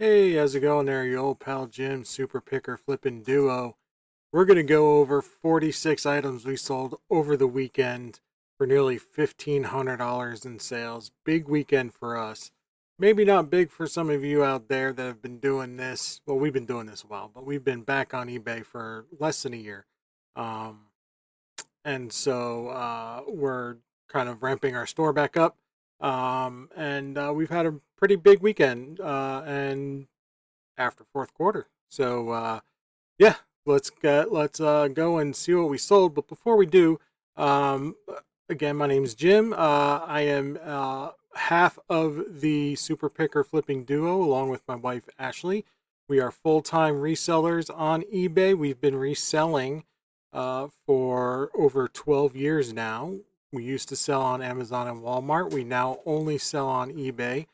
Hey, how's it going there, your old pal Jim, super picker flipping duo? We're going to go over 46 items we sold over the weekend for nearly $1,500 in sales. Big weekend for us. Maybe not big for some of you out there that have been doing this. Well, we've been doing this a while, but we've been back on eBay for less than a year. Um, and so we're kind of ramping our store back up. And we've had a pretty big weekend. And after fourth quarter. So yeah, let's go and see what we sold. But before we do, um, again, my name's Jim. I am half of the Super Picker Flipping Duo, along with my wife Ashley. We are full-time resellers on eBay. We've been reselling for over 12 years now. We used to sell on Amazon and Walmart. We now only sell on eBay.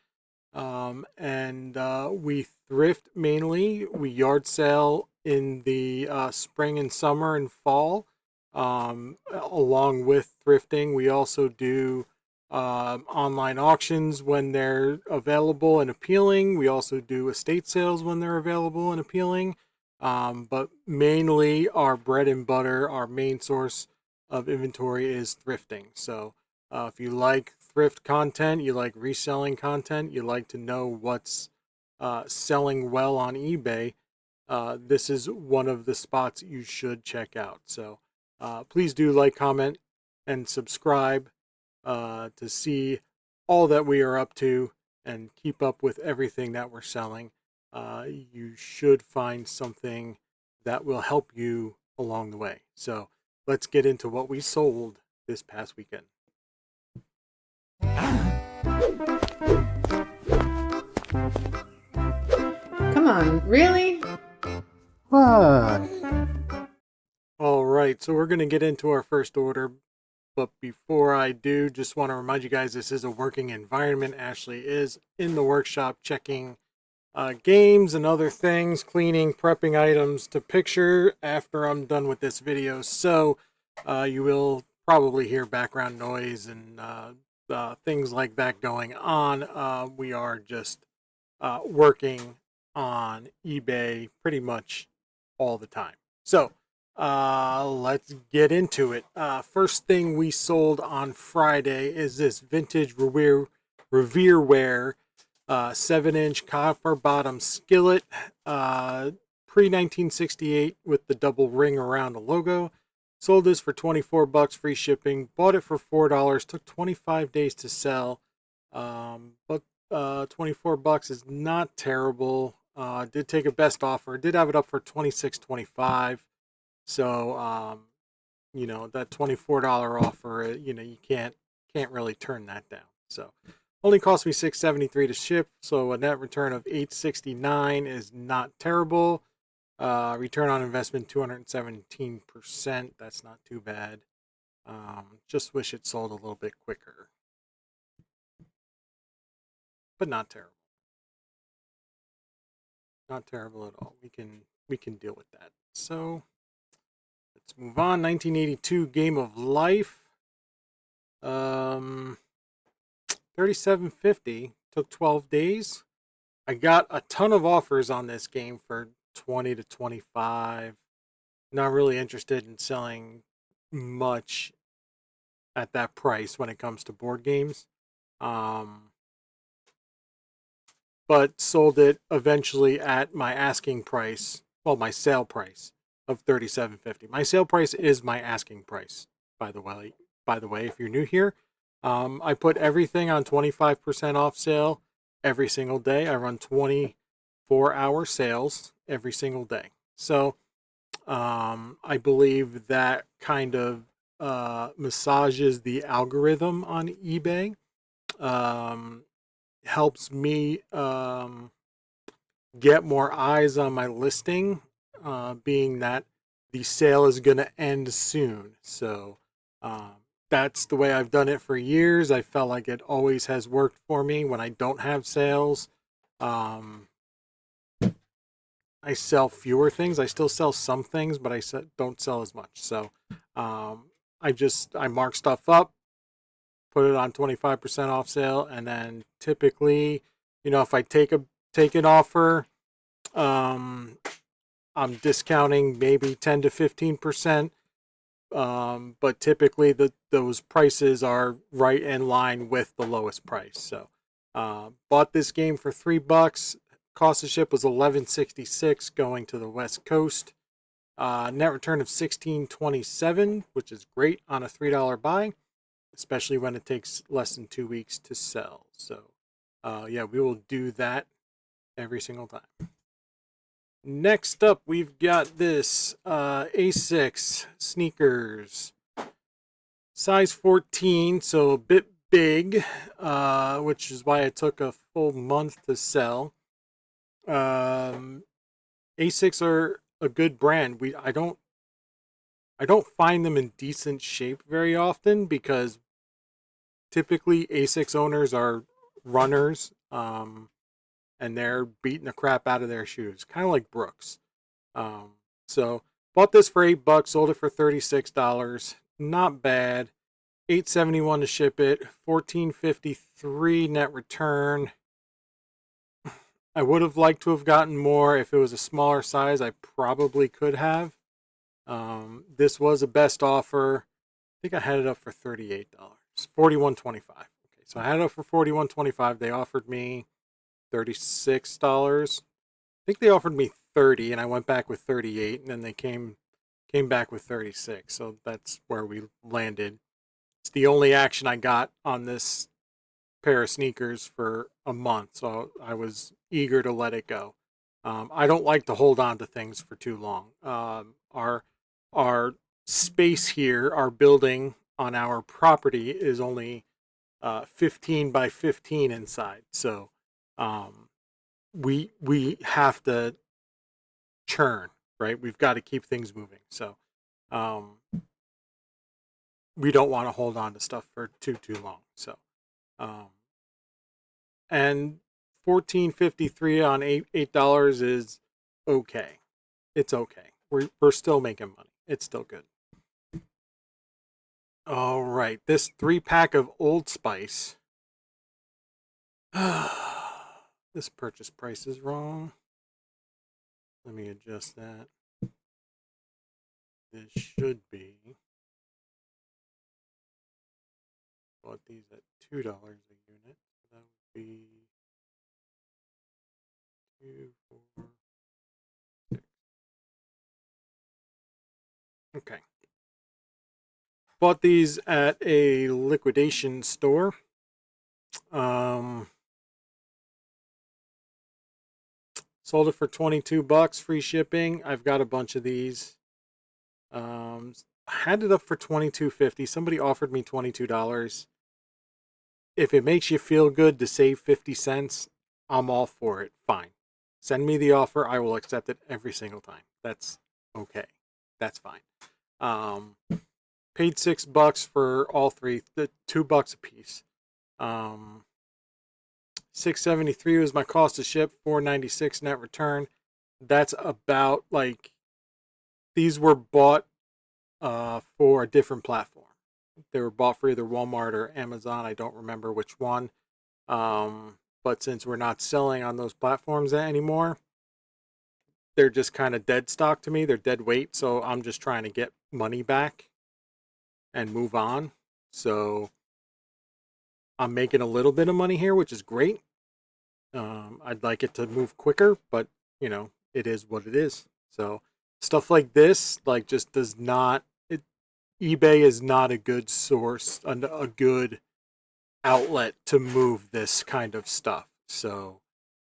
And we thrift mainly. We yard sale in the spring and summer and fall. Along with thrifting, we also do online auctions when they're available and appealing. We also do estate sales when they're available and appealing. But mainly, our bread and butter, our main source of inventory is thrifting. So if you like thrift content, you like reselling content, you like to know what's selling well on eBay, this is one of the spots you should check out. So please do like, comment, and subscribe to see all that we are up to and keep up with everything that we're selling. You should find something that will help you along the way. So let's get into what we sold this past weekend. Come on, really? What? All right, so we're going to get into our first order. But before I do, just want to remind you guys this is a working environment. Ashley is in the workshop checking games and other things, cleaning, prepping items to picture after I'm done with this video. So you will probably hear background noise and things like that going on. We are just working on eBay pretty much all the time. So let's get into it. First thing we sold on Friday is this vintage Revereware 7-inch copper bottom skillet, pre 1968 with the double ring around the logo. Sold this for 24 bucks, free shipping. Bought it for $4. Took 25 days to sell. But 24 bucks is not terrible. Did take a best offer. Did have it up for 26.25. So that $24 offer, you can't really turn that down. So only cost me $6.73 to ship, so a net return of $8.69 is not terrible. Return on investment 217%. That's not too bad. Just wish it sold a little bit quicker, but not terrible. Not terrible at all. We can deal with that. So let's move on. 1982 Game of Life. 37.50. Took 12 days. I got a ton of offers on this game for 20 to 25. Not really interested in selling much at that price when it comes to board games. But sold it eventually at my asking price, well, my sale price of $37.50. My sale price is my asking price, by the way. If you're new here, I put everything on 25% off sale every single day. I run 24-hour sales every single day. So I believe that kind of massages the algorithm on eBay. Helps me get more eyes on my listing, being that the sale is going to end soon. So that's the way I've done it for years. I felt like it always has worked for me when I don't have sales. I sell fewer things. I still sell some things, but I don't sell as much. So I mark stuff up, put it on 25% off sale, and then typically, if I take take an offer. I'm discounting maybe 10 to 15%. But typically those prices are right in line with the lowest price. So bought this game for $3. Cost of ship was $11.66 going to the West Coast. Net return of $16.27, which is great on a $3 buy, especially when it takes less than 2 weeks to sell. So yeah, we will do that every single time. Next up, we've got this A6 sneakers, size 14, so a bit big, which is why it took a full month to sell. A6 are a good brand. I don't find them in decent shape very often because typically A6 owners are runners. And they're beating the crap out of their shoes, kind of like Brooks. So bought this for $8, sold it for $36. Not bad. $8.71 to ship it. $14.53 net return. I would have liked to have gotten more. If it was a smaller size, I probably could have. This was a best offer. I think I had it up for $38. $41.25. Okay, so I had it up for $41.25. They offered me $36. I think they offered me 30 and I went back with 38 and then they came back with 36. So that's where we landed. It's the only action I got on this pair of sneakers for a month, so I was eager to let it go. I don't like to hold on to things for too long. Our space here, our building on our property is only 15 by 15 inside, so we have to churn, right? We've got to keep things moving. So we don't want to hold on to stuff for too long. So and $14.53 on $8 is okay. It's okay. We're still making money. It's still good. All right, this 3-pack of Old Spice. This purchase price is wrong. Let me adjust that. This should be. Bought these at $2 a unit. That would be 2, 4, 6. Okay. Bought these at a liquidation store. Sold it for $22, free shipping. I've got a bunch of these. I had it up for $22.50. Somebody offered me $22. If it makes you feel good to save 50 cents, I'm all for it. Fine. Send me the offer. I will accept it every single time. That's okay. That's fine. Paid $6 for all three, the $2 a piece. $6.73 was my cost to ship, $4.96 net return. That's about like, these were bought for a different platform. They were bought for either Walmart or Amazon. I don't remember which one. But since we're not selling on those platforms anymore, they're just kind of dead stock to me. They're dead weight. So I'm just trying to get money back and move on. So I'm making a little bit of money here, which is great. I'd like it to move quicker, but you know, it is what it is. So stuff like this, like, just does not, eBay is not a good source, a good outlet to move this kind of stuff. So,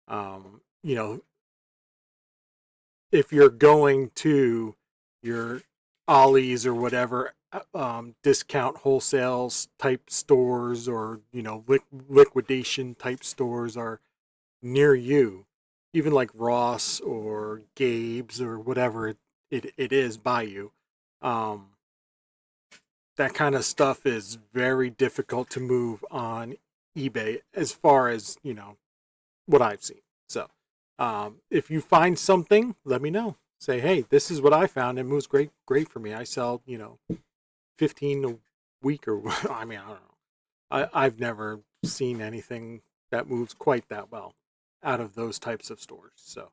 you know, if you're going to your Ollie's or whatever, discount wholesales type stores, or, you know, liquidation type stores are near you, even like Ross or Gabe's or whatever it is by you, that kind of stuff is very difficult to move on eBay, as far as, you know, what I've seen. So if you find something, let me know. Say, hey, this is what I found. It moves great for me. I sell, you know, 15 a week, or I mean, I don't know. I've never seen anything that moves quite that well. out of those types of stores. So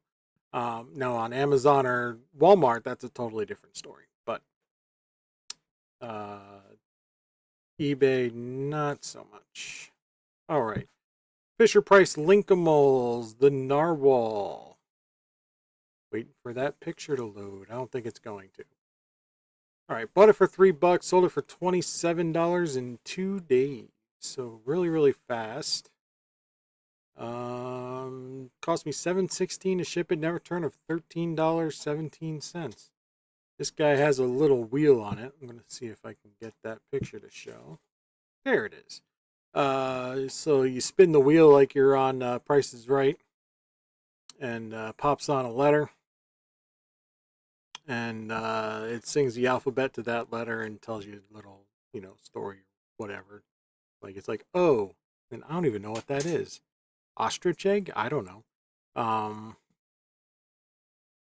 now on Amazon or Walmart, that's a totally different story. But eBay, not so much. All right. Fisher Price Linkimals, the narwhal. Waiting for that picture to load. I don't think it's going to. All right, bought it for $3, sold it for $27 in 2 days. So really, really fast. Cost me $7.16 to ship it. Net return of $13.17. This guy has a little wheel on it. I'm going to see if I can get that picture to show. There it is. So you spin the wheel like you're on Price is Right, and pops on a letter, and it sings the alphabet to that letter and tells you a little, story, whatever. Like it's like, oh, and I don't even know what that is. Ostrich egg? I don't know.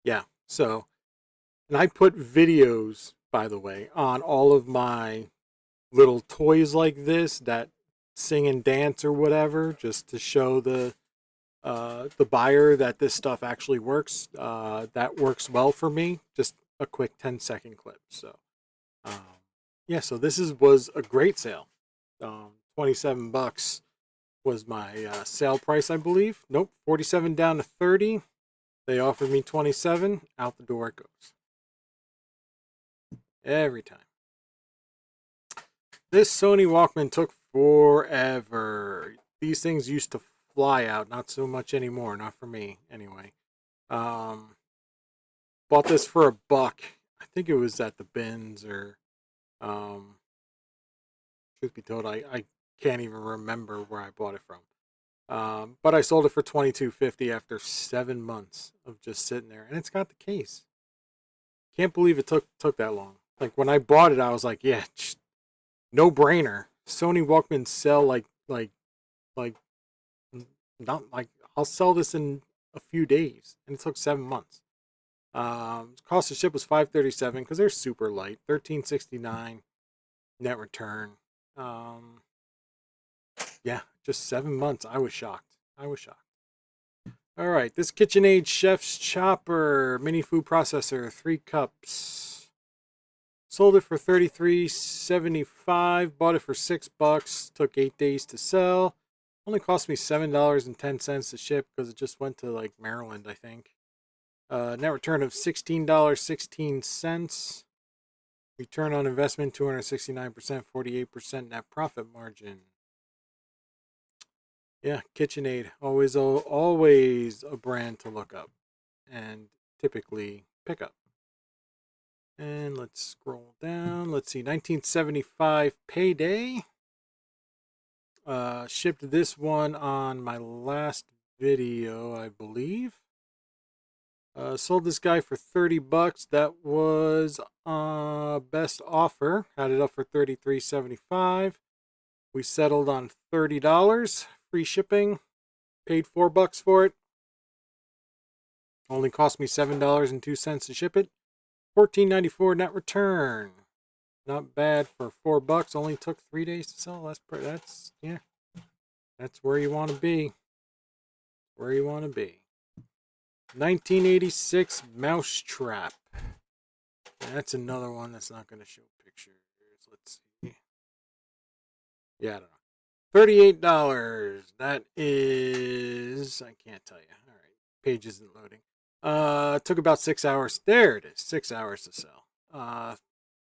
Yeah. So, and I put videos, by the way, on all of my little toys like this that sing and dance or whatever, just to show the buyer that this stuff actually works. That works well for me. Just a quick 10-second clip. So, yeah. So this was a great sale. $27 was my sale price, I believe. Nope, 47 down to 30. They offered me 27. Out the door it goes. Every time. This Sony Walkman took forever. These things used to fly out, not so much anymore, not for me anyway. Bought this for $1. I think it was at the bins, or truth be told, I can't even remember where I bought it from. But I sold it for $22.50 after 7 months of just sitting there, and it's got the case. Can't believe it took that long. Like when I bought it, I was like, yeah, no brainer. Sony Walkmans sell like not like I'll sell this in a few days, and it took 7 months. Cost of ship was $5.37 because they're super light. $13.69 net return. Yeah, just 7 months. I was shocked. All right, this KitchenAid Chef's Chopper mini food processor, 3 cups. Sold it for $33.75. Bought it for $6. Took 8 days to sell. Only cost me $7.10 to ship because it just went to like Maryland, I think. Net return of $16.16. Return on investment 269%, 48% net profit margin. Yeah, KitchenAid, always a brand to look up and typically pick up. And let's scroll down. Let's see, 1975 payday. Shipped this one on my last video, I believe. Sold this guy for $30. That was best offer. Had it up for $33.75. We settled on $30. Free shipping. Paid $4 for it. Only cost me $7.02 to ship it. $14.94 net return. Not bad for $4. Only took 3 days to sell. That's where you want to be. 1986 Mousetrap. That's another one that's not going to show pictures. Let's see. Yeah, I don't know. $38. That is, I can't tell you. All right, page isn't loading. Took about 6 hours. There it is. 6 hours to sell.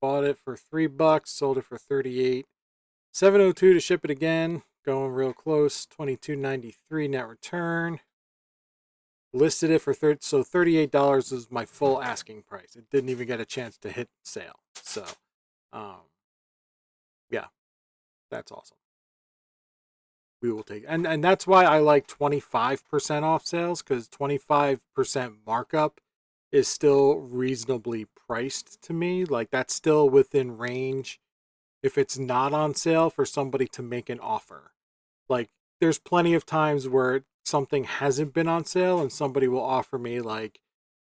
Bought it for $3. Sold it for $38. $7.02 to ship it again. Going real close. $22.93 net return. Listed it for $38 was my full asking price. It didn't even get a chance to hit sale. So, yeah, that's awesome. We will take, and that's why I like 25% off sales, because 25% markup is still reasonably priced to me. Like that's still within range if it's not on sale for somebody to make an offer. Like there's plenty of times where something hasn't been on sale and somebody will offer me like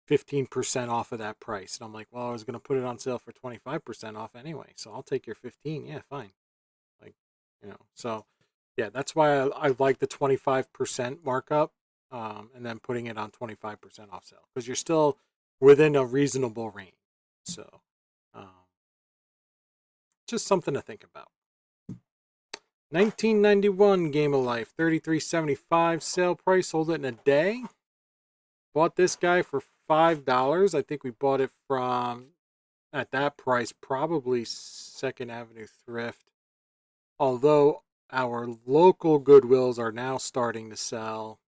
15% off of that price. And I'm like, well, I was going to put it on sale for 25% off anyway. So I'll take your 15. Yeah, fine. Like, so yeah, that's why I like the 25% markup. and then putting it on 25% off sale because you're still within a reasonable range. So, just something to think about. 1991 Game of Life, $33.75 sale price, sold it in a day. Bought this guy for $5. I think we bought it from, at that price, probably Second Avenue Thrift. Although our local Goodwills are now starting to sell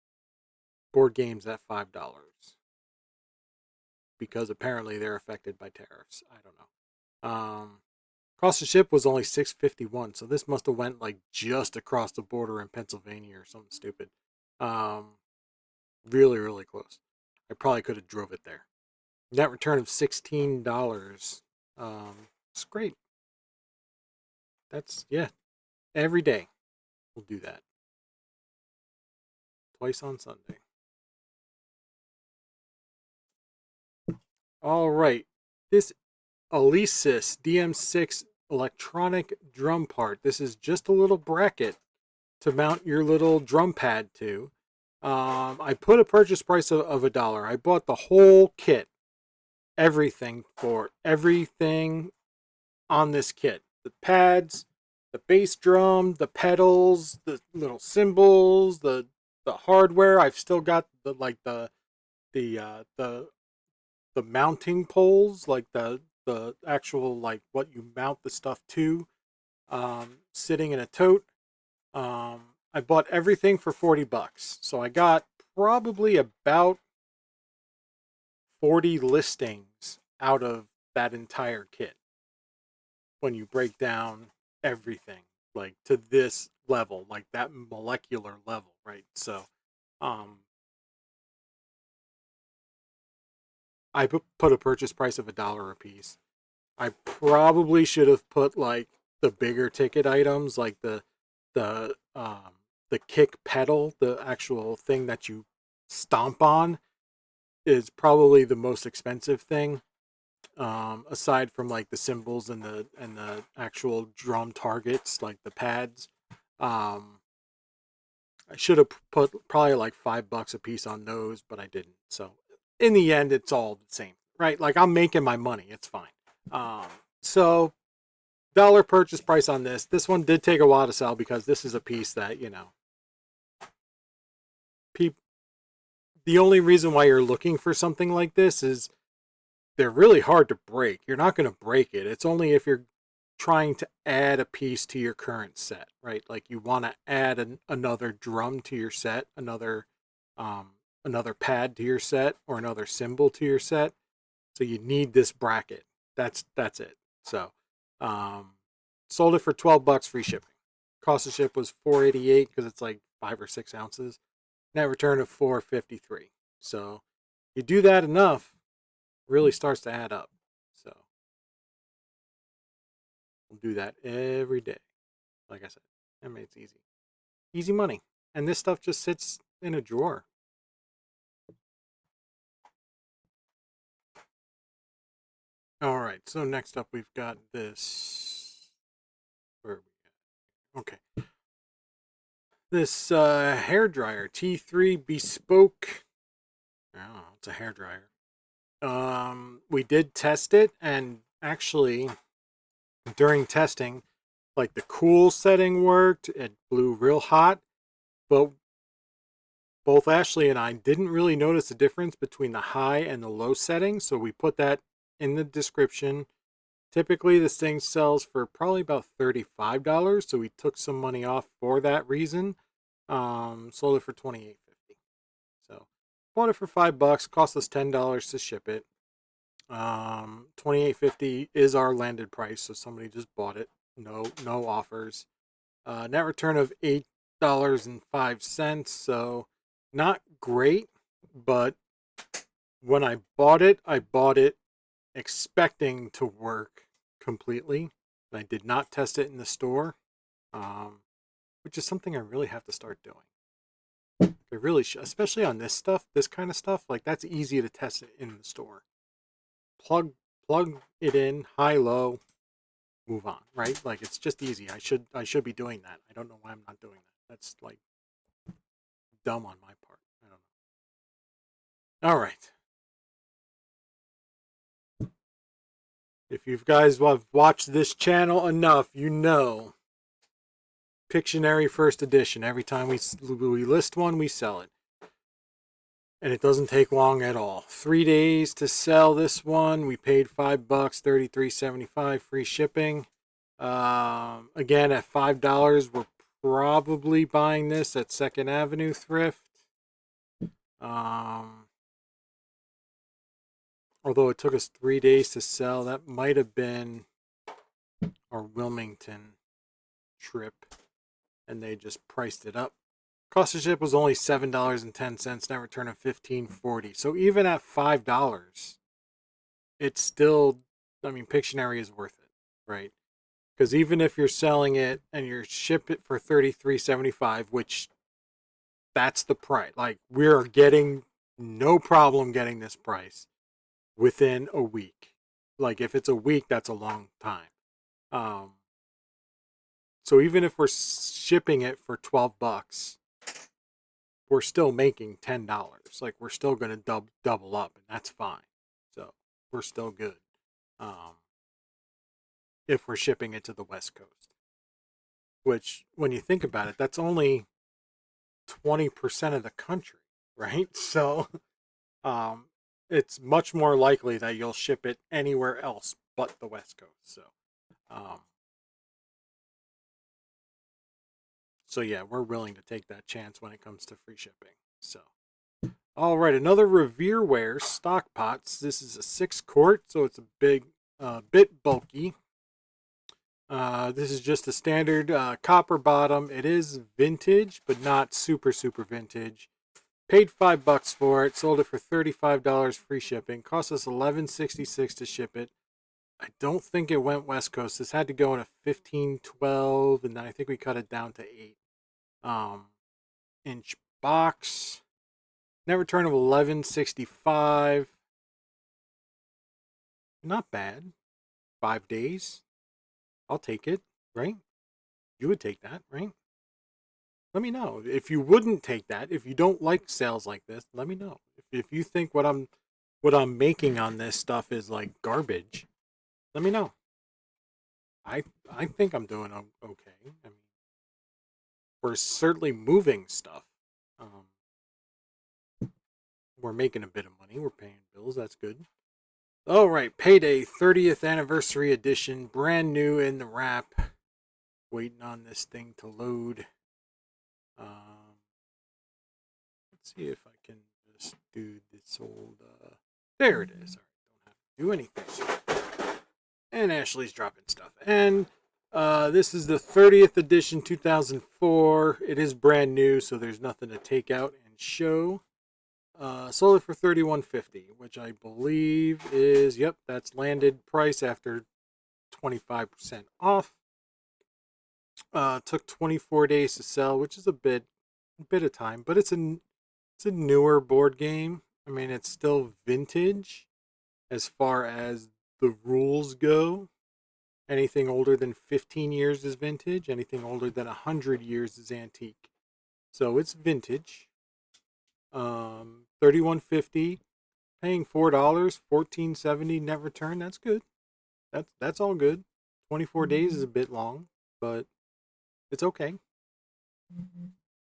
board games at $5 because apparently they're affected by tariffs. I don't know. Cost of ship was only $6.51, so this must have went like just across the border in Pennsylvania or something stupid. Really, really close. I probably could have drove it there. Net return of $16. It's great. That's, yeah, every day we'll do that. Twice on Sunday. All right. This Alesis DM6 electronic drum part. This is just a little bracket to mount your little drum pad to. I put a purchase price of $1. I bought the whole kit. Everything on this kit. The pads, the bass drum, the pedals, the little cymbals, the hardware. I've still got the mounting poles, like the actual, like what you mount the stuff to, sitting in a tote. I bought everything for $40. So I got probably about 40 listings out of that entire kit when you break down everything, like to this level, like that molecular level, right? So I put a purchase price of $1 a piece. I probably should have put like the bigger ticket items, like the kick pedal, the actual thing that you stomp on, is probably the most expensive thing. Aside from like the cymbals and the actual drum targets, like the pads. I should have put probably like $5 a piece on those, but I didn't. So in the end, it's all the same, right? Like I'm making my money. It's fine. So dollar purchase price on this. This one did take a while to sell because this is a piece that, the only reason why you're looking for something like this is they're really hard to break. You're not going to break it. It's only if you're trying to add a piece to your current set, right? Like you want to add another drum to your set, another pad to your set, or another cymbal to your set. So you need this bracket. That's it. So sold it for $12 free shipping. Cost of ship was $4.88 because it's like 5 or 6 ounces. Net return of $4.53. So you do that enough, really starts to add up. So we'll do that every day. Like I said, I mean, it's easy. Easy money. And this stuff just sits in a drawer. All right, so next up we've got this. Where are we at? Okay. This hair dryer, T3 Bespoke. Oh, it's a hair dryer. We did test it, and actually, during testing, like the cool setting worked. It blew real hot, but both Ashley and I didn't really notice the difference between the high and the low setting, so we put that in the description. Typically, this thing sells for probably about $35, so we took some money off for that reason. Sold it for $28.50. So bought it for $5, cost us $10 to ship it. $28.50 is our landed price, so somebody just bought it. No offers. Net return of $8.05, so not great, but when I bought it expecting to work completely. I did not test it in the store, which is something I really have to start doing. I really should, especially on this kind of stuff. Like that's easy to test it in the store. Plug it in, high, low, move on, right? Like it's just easy. I should be doing that. I don't know why I'm not doing that. That's like dumb on my part. I don't know. All right. If you guys have watched this channel enough, you know Pictionary first edition. Every time we list one, we sell it. And it doesn't take long at all. 3 days to sell this one. We paid $5, $33.75 free shipping. Again, at $5, we're probably buying this at 2nd Avenue Thrift. Although it took us 3 days to sell, that might have been our Wilmington trip, and they just priced it up. Cost of ship was only $7.10, net return of $15.40. So even at $5, it's still, I mean, Pictionary is worth it, right? Because even if you're selling it and you ship it for $33.75, which that's the price, like we're getting no problem getting this price within a week. Like if it's a week, that's a long time. So even if we're shipping it for $12, we're still making $10. Like we're still going to double up, and that's fine. So we're still good. If we're shipping it to the West Coast, which when you think about it, that's only 20% of the country, right? So it's much more likely that you'll ship it anywhere else but the West Coast. So yeah, we're willing to take that chance when it comes to free shipping. So, all right, another Revereware stock pots. This is a 6-quart, so it's a bit bulky. This is just a standard copper bottom. It is vintage, but not super vintage. Paid $5 for it. Sold it for $35 free shipping. Cost us $11.66 to ship it. I don't think it went West Coast. This had to go in a 15-12, and then I think we cut it down to 8-inch box. Net return of $11.65. Not bad. 5 days. I'll take it, right? You would take that, right? Let me know. If you wouldn't take that, if you don't like sales like this, let me know. If you think what I'm making on this stuff is like garbage, let me know. I think I'm doing okay. I mean, we're certainly moving stuff. We're making a bit of money. We're paying bills. That's good. All right, Payday 30th Anniversary Edition, brand new in the wrap. Waiting on this thing to load. Let's see if I can just do this old. There it is. All right, don't have to do anything. And Ashley's dropping stuff. And this is the 30th edition, 2004. It is brand new, so there's nothing to take out and show. Sold it for $31.50, which I believe is, yep, that's landed price after 25% off. Took 24 days to sell, which is a bit of time, but it's a newer board game. I mean, it's still vintage as far as the rules go. Anything older than 15 years is vintage. Anything older than 100 years is antique. So it's vintage. $31.50, paying $4, $14.70 net return. That's good. That's all good. 24 days is a bit long, but it's okay.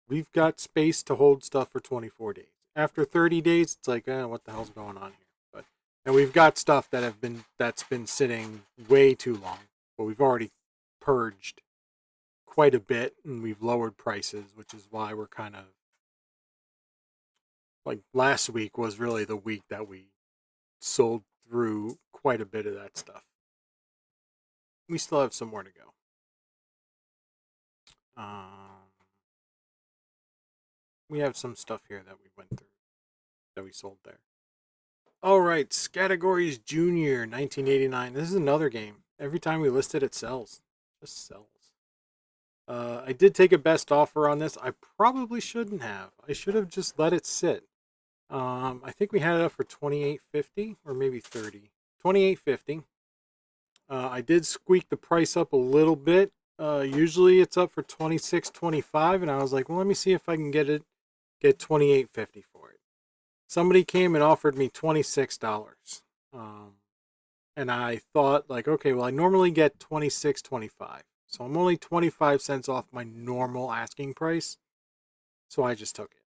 We've got space to hold stuff for 24 days. After 30 days, it's like, what the hell's going on here? And we've got stuff that's been sitting way too long, but we've already purged quite a bit, and we've lowered prices, which is why we're kind of like last week was really the week that we sold through quite a bit of that stuff. We still have some more to go. We have some stuff here that we went through, that we sold there. All right, Categories Junior, 1989. This is another game. Every time we list it, it sells. Just sells. I did take a best offer on this. I probably shouldn't have. I should have just let it sit. I think we had it up for $28.50 or maybe $30. $28.50. I did squeak the price up a little bit. Usually it's up for $26.25, and I was like, well, let me see if I can get $28.50 for it. somebody came and offered me $26. And I thought like, okay, well, I normally get 26.25. So I'm only 25 cents off my normal asking price. So I just took it.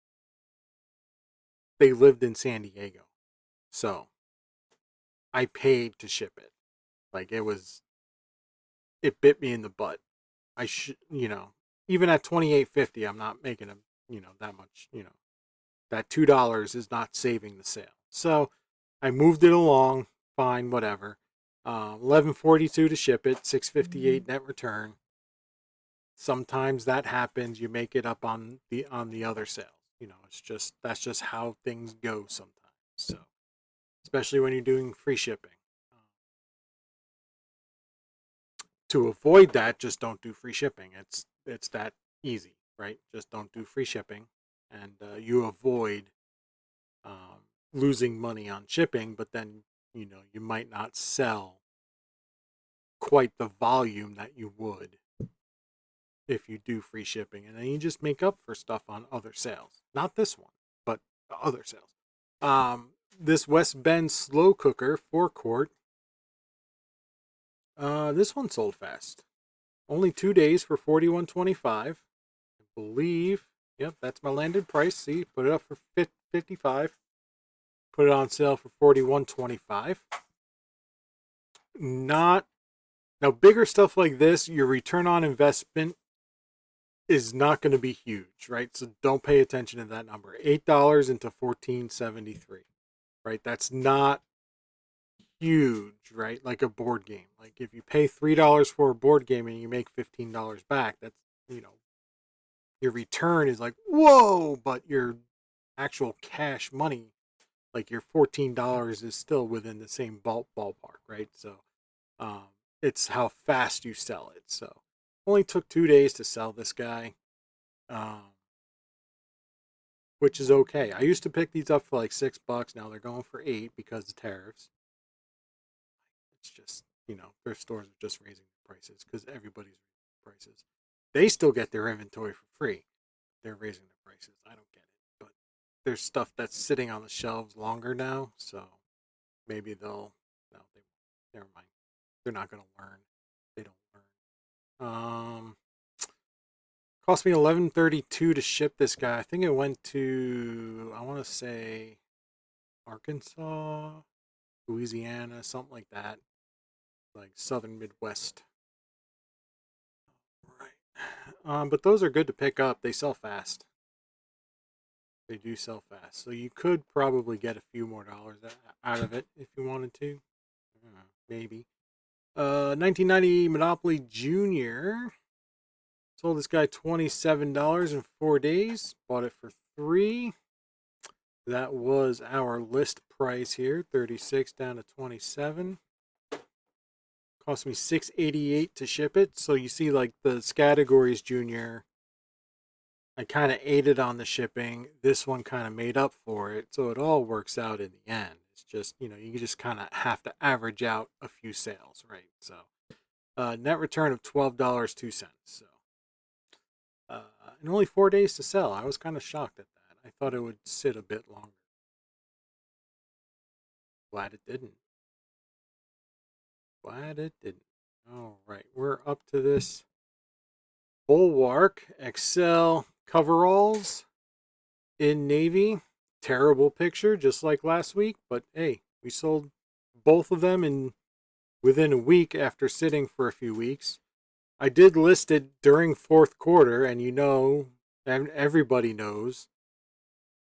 They lived in San Diego. So I paid to ship it. Like it bit me in the butt. I should, even at 28.50, I'm not making that much, that $2 is not saving the sale. So I moved it along, fine, whatever. 11.42 to ship it, 6.58 net return. Sometimes that happens. You make it up on the other sales. That's just how things go sometimes. So especially when you're doing free shipping. To avoid that, just don't do free shipping. It's that easy, right? Just don't do free shipping, and you avoid losing money on shipping. But then you might not sell quite the volume that you would if you do free shipping, and then you just make up for stuff on other sales. Not this one, but other sales. This West Bend slow cooker 4-quart. This one sold fast. Only 2 days for $41.25. I believe. Yep, that's my landed price. See, put it up for $55. Put it on sale for $41.25. Not now, bigger stuff like this, your return on investment is not going to be huge, right? So don't pay attention to that number. $8 into $14.73, right? That's not huge, right? Like a board game. Like if you pay $3 for a board game and you make $15 back, that's, your return is like, whoa, but your actual cash money, like your $14 is still within the same ballpark, right? So it's how fast you sell it. So only took 2 days to sell this guy, which is okay. I used to pick these up for like $6. Now they're going for 8 because of tariffs. It's just, thrift stores are just raising the prices because everybody's raising prices. They still get their inventory for free. They're raising the prices. I don't get it, but there's stuff that's sitting on the shelves longer now, so maybe they'll. No, they won't. Never mind. They're not going to learn. They don't learn. Cost me $11.32 to ship this guy. I think it went to, I want to say, Arkansas, Louisiana, something like that, like Southern Midwest. Right. But those are good to pick up. They sell fast. They do sell fast, so you could probably get a few more dollars out of it if you wanted to. Maybe. 1990 Monopoly Junior. Sold this guy $27 in 4 days. Bought it for $3. That was our list price here. 36 down to 27. Cost me $6.88 to ship it. So you see, like the categories Junior, I kind of aided on the shipping. This one kind of made up for it. So it all works out in the end. It's just, you just kind of have to average out a few sales, right? So net return of $12.02. So and only 4 days to sell. I was kind of shocked at that. I thought it would sit a bit longer. Glad it didn't. Glad it didn't. All right, we're up to this Bulwark XL coveralls in navy. Terrible picture, just like last week, but hey, we sold both of them within a week after sitting for a few weeks. I did list it during fourth quarter, and and everybody knows,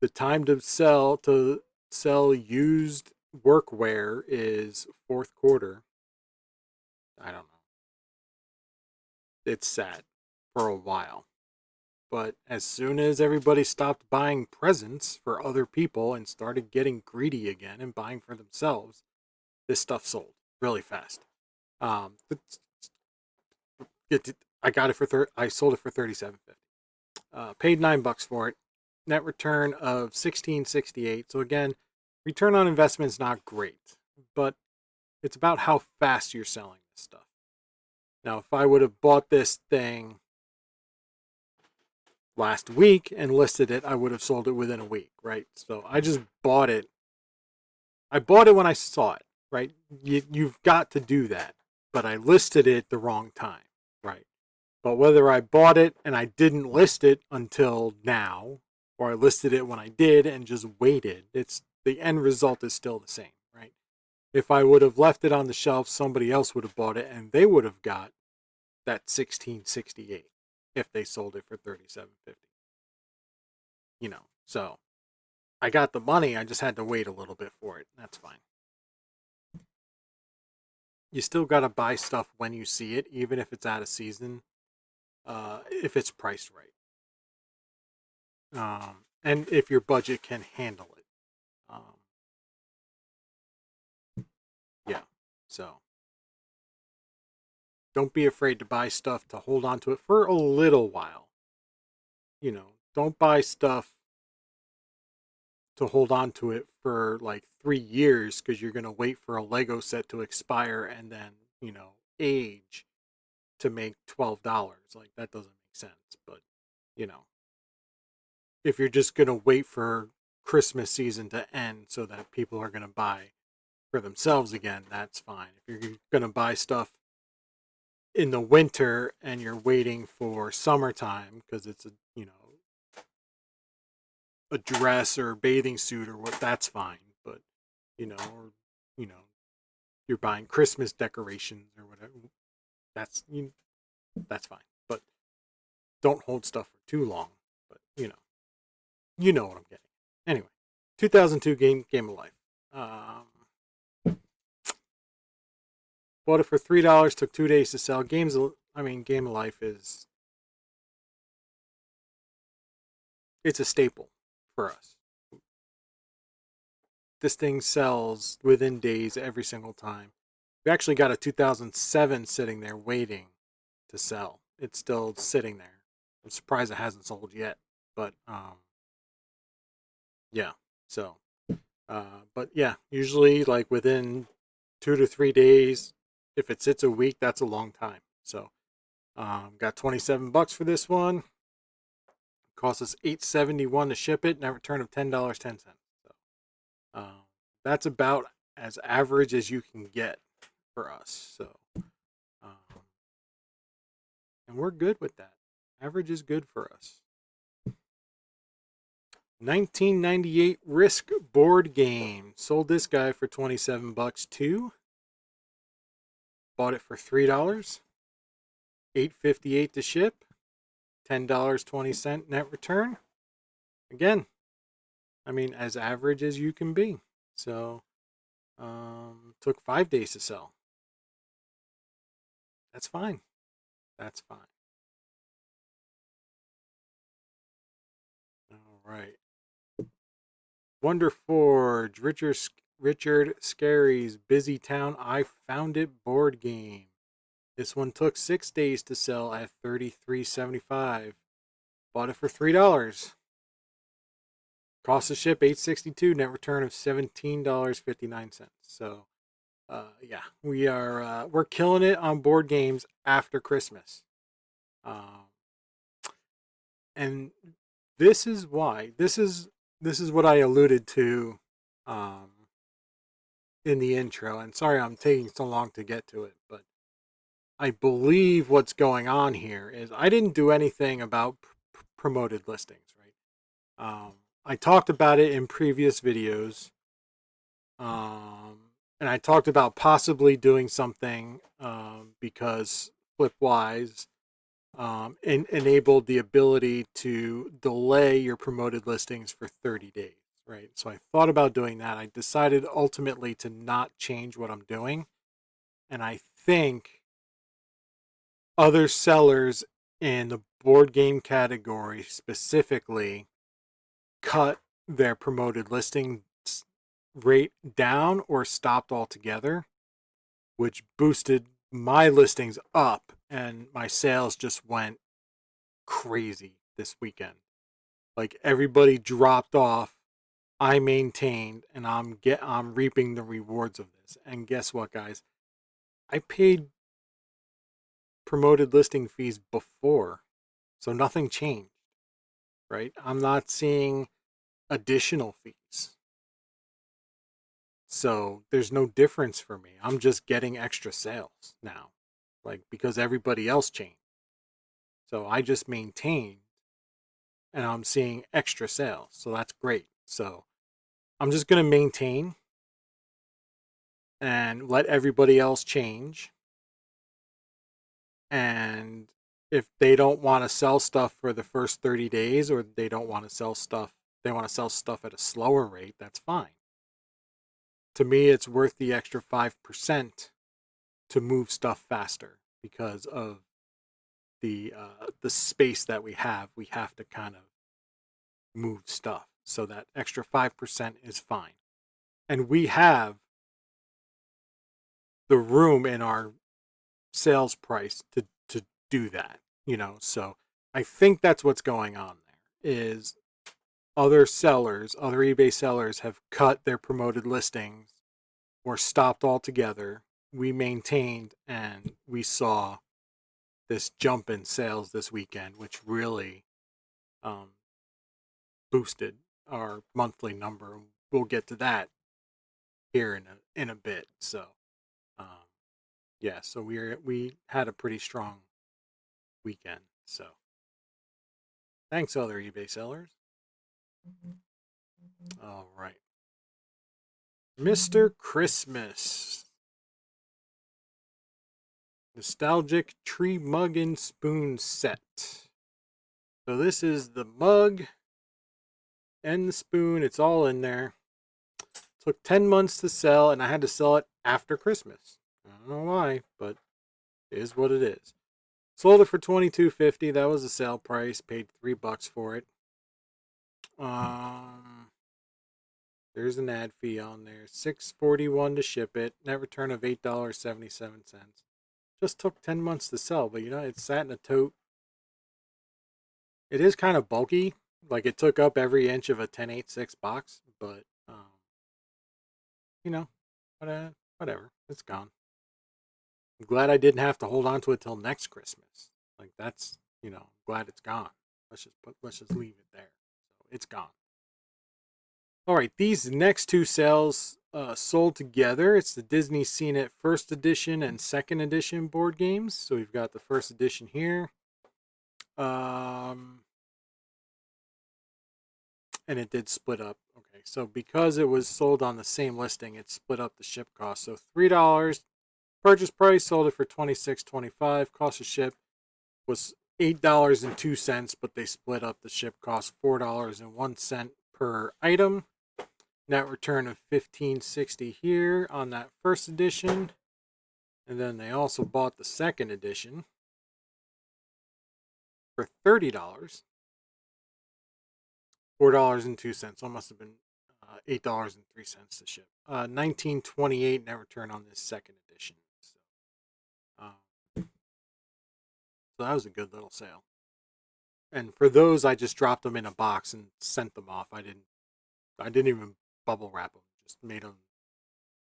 the time to sell used workwear is fourth quarter. I don't know. It's sad for a while. But as soon as everybody stopped buying presents for other people and started getting greedy again and buying for themselves, this stuff sold really fast. I got it I sold it for $37.50. Paid $9 for it. Net return of $16.68. So again, return on investment is not great, but it's about how fast you're selling this stuff. Now, if I would have bought this thing last week and listed it, I would have sold it within a week, right? So I just bought it. I bought it when I saw it, right? You've got to do that. But I listed it the wrong time, right? But whether I bought it and I didn't list it until now, or I listed it when I did and just waited, it's the end result is still the same, right? If I would have left it on the shelf, somebody else would have bought it and they would have got that 1668 if they sold it for 3750. So I got the money, I just had to wait a little bit for it. That's fine. You still got to buy stuff when you see it, even if it's out of season, if it's priced right. And if your budget can handle it. Yeah, so don't be afraid to buy stuff to hold on to it for a little while. Don't buy stuff to hold on to it for like 3 years because you're going to wait for a Lego set to expire and then, age to make $12. Like, that doesn't make sense. But, you know, if you're just going to wait for Christmas season to end so that people are going to buy for themselves again, that's fine. If you're going to buy stuff in the winter and you're waiting for summertime because it's a dress or a bathing suit or what, that's fine. But or you're buying Christmas decorations or whatever, that's fine. But don't hold stuff for too long. But you know what I'm getting. Anyway, 2002 Game of Life. Bought it for $3. Took 2 days to sell. Game of Life it's a staple for us. This thing sells within days every single time. We actually got a 2007 sitting there waiting to sell. It's still sitting there. I'm surprised it hasn't sold yet. But yeah. So, but yeah, usually like within 2 to 3 days. If it sits a week, that's a long time. So, got $27 for this one. Cost us $8.71 to ship it. Net return of $10.10. So, that's about as average as you can get for us. So, and we're good with that. Average is good for us. 1998 Risk board game. Sold this guy for $27 too. Bought it for $3. $8.58 to ship. $10.20 net return. Again, as average as you can be. So, took 5 days to sell. That's fine. That's fine. All right. Wonder Forge, Richard Scarry's Busy Town I Found It board game. This one took 6 days to sell at $33.75. Bought it for $3. Cost of ship $8.62. Net return of $17.59. So, yeah, we're killing it on board games after Christmas. And this is why. This is what I alluded to in the intro. And sorry I'm taking so long to get to it, but I believe what's going on here is I didn't do anything about promoted listings, right? I talked about it in previous videos. And I talked about possibly doing something because Flipwise enabled the ability to delay your promoted listings for 30 days, right? So I thought about doing that. I decided ultimately to not change what I'm doing. And I think other sellers in the board game category specifically cut their promoted listing rate down or stopped altogether, which boosted my listings up and my sales just went crazy this weekend. Like, everybody dropped off. I maintained, and I'm reaping the rewards of this. And guess what, guys? I paid promoted listing fees before, so nothing changed. right? I'm not seeing additional fees. So there's no difference for me. I'm just getting extra sales now, like because everybody else changed. So I just maintained and I'm seeing extra sales. So that's great. So I'm just going to maintain and let everybody else change. And if they don't want to sell stuff for the first 30 days or they don't want to sell stuff, they want to sell stuff at a slower rate, that's fine. To me, it's worth the extra 5% to move stuff faster because of the space that we have. We have to kind of move stuff. So that extra 5% is fine. And we have the room in our sales price to do that, so I think that's what's going on there is other sellers, other eBay sellers have cut their promoted listings or stopped altogether. We maintained and we saw this jump in sales this weekend, which really boosted our monthly number. We'll get to that here in a bit. So um, yeah, so we had a pretty strong weekend. So thanks, other eBay sellers. All right. Mr. Christmas. Nostalgic tree mug and spoon set. So this is the mug and the spoon. It's all in there. Took 10 months to sell, and I had to sell it after Christmas. I don't know why, but it is what it is. Sold it for $22.50. That was the sale price. Paid $3 for it. There's an ad fee on there. $6.41 to ship it. Net return of $8.77. Just took 10 months to sell, but it sat in a tote. It is kind of bulky. Like it took up every inch of a 10.86 box, but whatever. It's gone. I'm glad I didn't have to hold on to it till next Christmas. Like that's, glad it's gone. Let's just leave it there. So it's gone. All right, these next two sales sold together. It's the Disney Scene It First Edition and Second Edition board games. So we've got the First Edition here. And it did split up. Okay, so because it was sold on the same listing, it split up the ship cost. So $3 purchase price, sold it for $26.25. Cost of ship was $8.02, but they split up the ship cost $4.01 per item. Net return of $15.60 here on that first edition. And then they also bought the second edition for $30. $4.02. So it must have been $8.03 to ship. $19.28 net return on this second edition. So that was a good little sale. And for those, I just dropped them in a box and sent them off. I didn't even bubble wrap them. Just made them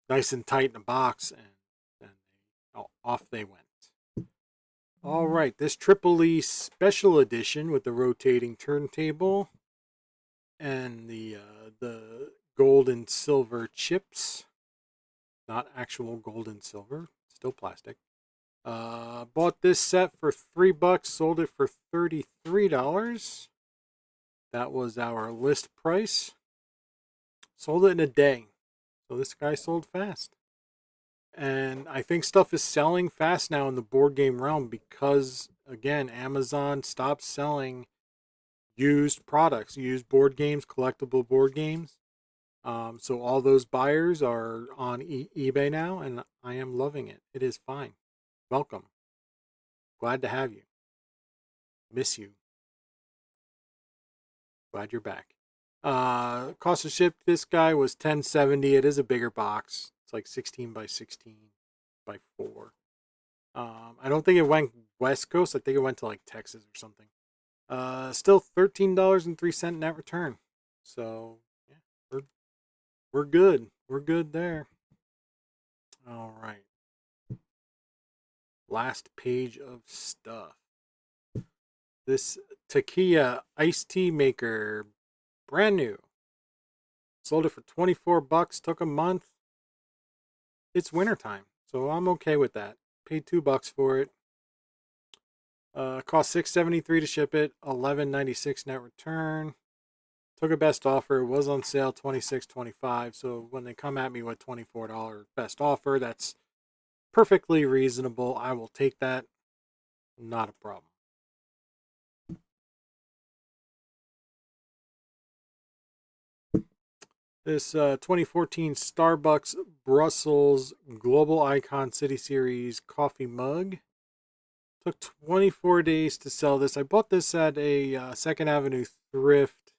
nice and tight in a box, and off they went. All right, this Triple E Special Edition with the rotating turntable and the gold and silver chips. Not actual gold and silver, still plastic. Bought this set for $3, sold it for $33. That was our list price. Sold it in a day. So this guy sold fast. And I think stuff is selling fast now in the board game realm because, again, Amazon stopped selling used products, used board games, collectible board games. So all those buyers are on eBay now, and I am loving it. It is fine. Welcome. Glad to have you. Miss you. Glad you're back. Cost to ship this guy was $10.70. It is a bigger box. It's like 16 by 16 by 4. I don't think it went West Coast. I think it went to like Texas or something. Still $13.03 net return. So yeah, we're good. We're good there. All right. Last page of stuff. This Takia iced tea maker, brand new. Sold it for 24 bucks, took a month. It's wintertime, so I'm okay with that. Paid $2 for it. Cost $6.73 to ship it, $11.96 net return. Took a best offer. It was on sale $26.25. So when they come at me with $24 best offer, that's perfectly reasonable. I will take that. Not a problem. This 2014 Starbucks Brussels Global Icon City Series coffee mug. Took 24 days to sell this. I bought this at a Second Avenue thrift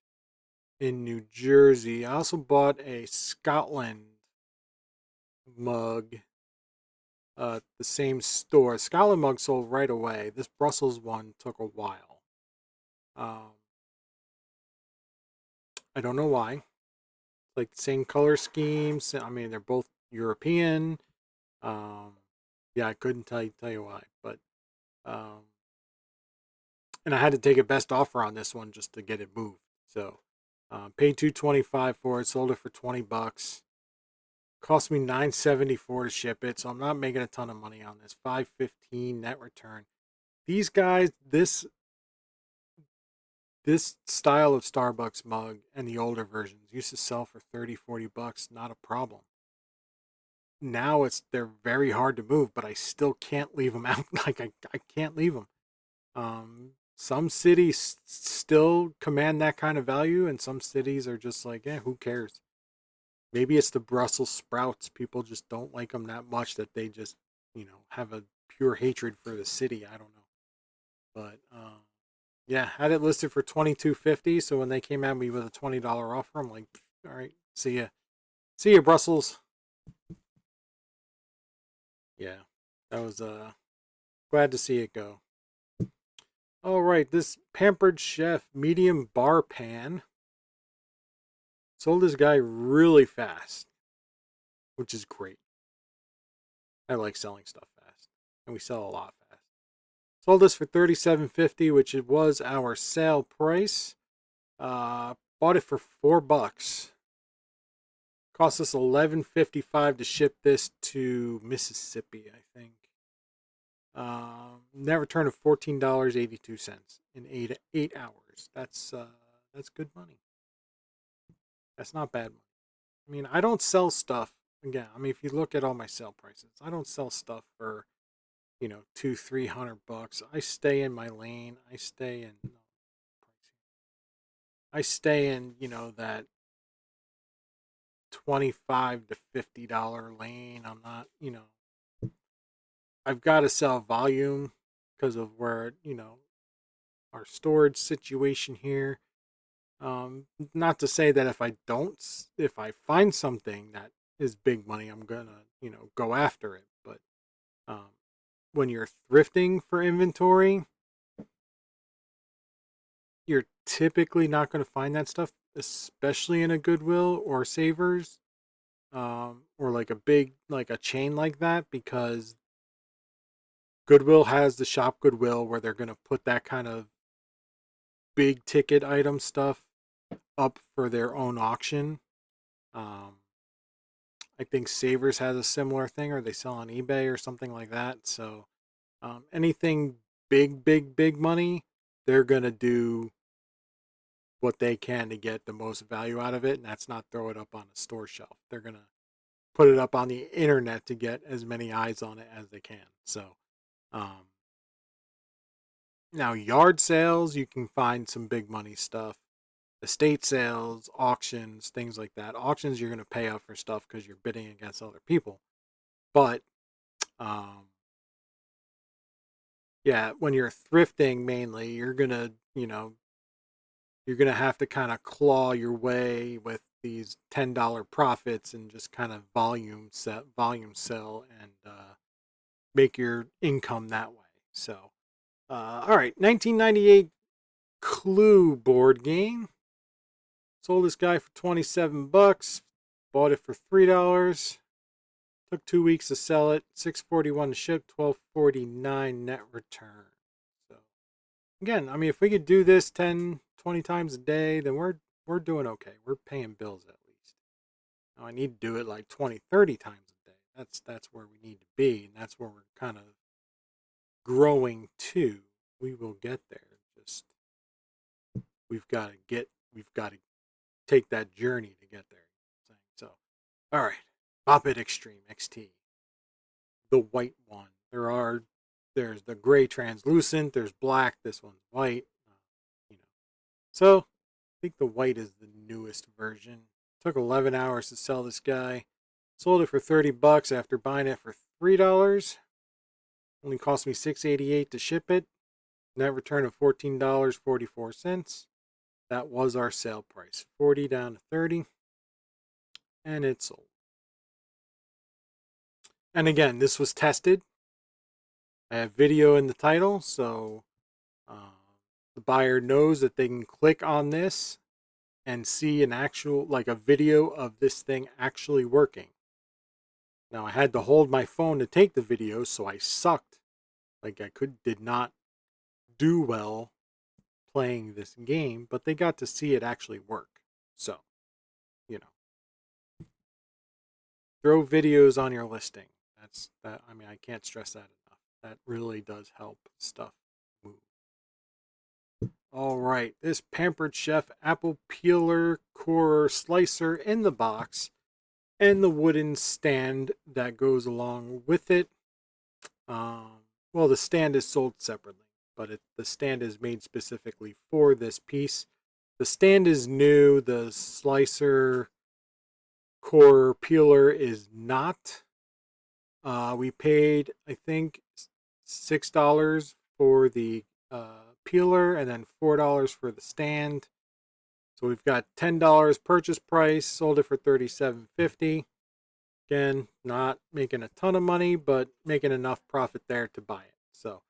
in New Jersey. I also bought a Scotland mug at the same store. Scotland mug sold right away. This Brussels one took a while. I don't know why. Like the same color schemes. I mean, they're both European. Yeah, I couldn't tell you why, but and I had to take a best offer on this one just to get it moved. So paid $2.25 for it. Sold it for 20 bucks. Cost me $9.74 to ship it, so I'm not making a ton of money on this. $5.15 net return. These guys, this style of Starbucks mug and the older versions used to sell for 30, 40 bucks, not a problem. Now they're very hard to move, but I still can't leave them out. Like I can't leave them. Some cities still command that kind of value, and some cities are just like, who cares? Maybe it's the Brussels sprouts. People just don't like them that much that they just, have a pure hatred for the city. I don't know. But yeah, had it listed for $22.50. So when they came at me with a $20 offer, I'm like, all right, see ya, Brussels. Yeah, that was glad to see it go. All right, this Pampered Chef medium bar pan. Sold this guy really fast, which is great. I like selling stuff fast, and we sell a lot fast. Sold this for $37.50, which it was our sale price. Bought it for $4. Cost us $11.55 to ship this to Mississippi, I think. Net return of $14.82 in 8 hours. That's good money. That's not bad money. I mean, I don't sell stuff. Again, I mean, if you look at all my sale prices, I don't sell stuff for, $200-300. I stay in my lane. I stay in, that $25 to $50 lane. I'm not, I've got to sell volume because of where, our storage situation here. Not to say that if I find something that is big money, I'm gonna, go after it. But when you're thrifting for inventory, you're typically not going to find that stuff, especially in a Goodwill or Savers, or like a chain like that, because Goodwill has the shop Goodwill where they're going to put that kind of big ticket item stuff up for their own auction. I think Savers has a similar thing, or they sell on eBay or something like that. So anything big money, they're going to do what they can to get the most value out of it, and that's not throw it up on a store shelf. They're going to put it up on the internet to get as many eyes on it as they can. So now yard sales, you can find some big money stuff. Estate sales, auctions, things like that. Auctions, you're going to pay up for stuff because you're bidding against other people. But yeah, when you're thrifting mainly, you're going to, have to kind of claw your way with these $10 profits and just kind of volume sell and make your income that way. So, all right, 1998 Clue board game. Sold this guy for 27 bucks. Bought it for $3. Took 2 weeks to sell it. $6.41 to ship. $12.49 net return. So again, I mean, if we could do this 10, 20 times a day, then we're doing okay. We're paying bills at least. Now I need to do it like 20, 30 times a day. That's where we need to be, and that's where we're kind of growing to. We will get there. Just we've got to take that journey to get there. So, all right, Pop It Extreme XT, the white one. There's the gray translucent. There's black. This one's white. You know, so I think the white is the newest version. Took 11 hours to sell this guy. Sold it for $30 after buying it for $3. Only cost me $6.88 to ship it. Net return of $14.44. That was our sale price. 40 down to 30. And it sold. And again, this was tested. I have video in the title, so the buyer knows that they can click on this and see an actual, like a video of this thing actually working. Now I had to hold my phone to take the video, so I sucked. Like I did not do well playing this game, but they got to see it actually work. So, you know, throw videos on your listing. That's that. I mean, I can't stress that enough. That really does help stuff move. All right, this Pampered Chef apple peeler core slicer in the box, and the wooden stand that goes along with it. Well, the stand is sold separately, but the stand is made specifically for this piece. The stand is new. The slicer core peeler is not. We paid, I think, $6 for the peeler and then $4 for the stand. So we've got $10 purchase price. Sold it for $37.50. Again, not making a ton of money, but making enough profit there to buy it. So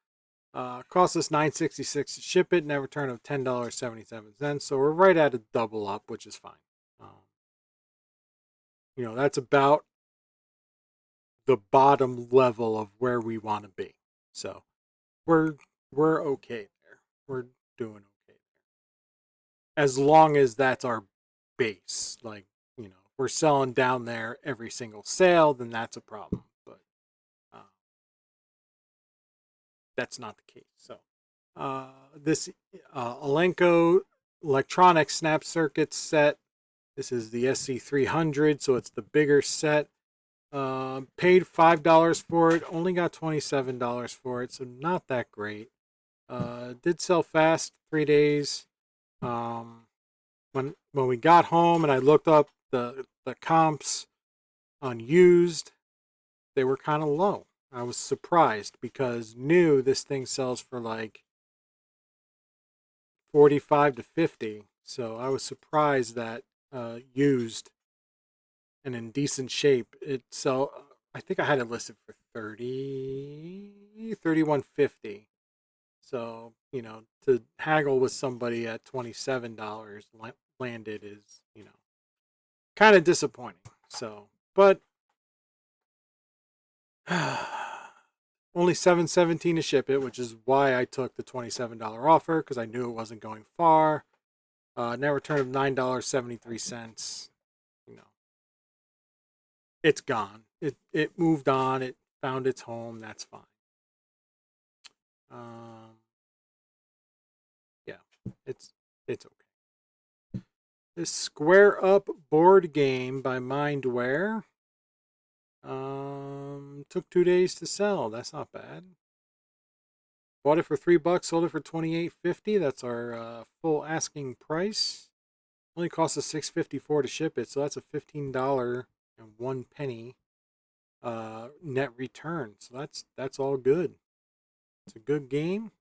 cost us $9.66 to ship it, net return of $10.77. So we're right at a double up, which is fine. You know, that's about the bottom level of where we want to be. So we're okay there. We're doing okay there. As long as that's our base. Like, you know, if we're selling down there every single sale, then that's a problem. But that's not the case. So this Elenco electronic snap circuits set. This is the SC300, so it's the bigger set. Paid $5 for it, only got $27 for it, so not that great. Did sell fast, 3 days. When we got home and I looked up the comps on used, they were kind of low. I was surprised because new this thing sells for like 45 to 50. So I was surprised that used and in decent shape it sell. I think I had it listed for 31.50. So, you know, to haggle with somebody at $27 landed is, you know, kind of disappointing. So, but only $7.17 to ship it, which is why I took the $27 offer, because I knew it wasn't going far. Net return of $9.73. You know, it's gone. It moved on. It found its home. That's fine. Yeah, it's okay. This Square Up board game by Mindware. Took 2 days to sell. That's not bad. Bought it for $3, sold it for $28.50. That's our full asking price. Only cost us $6.54 to ship it, so that's a $15.01 net return. So that's all good. It's a good game.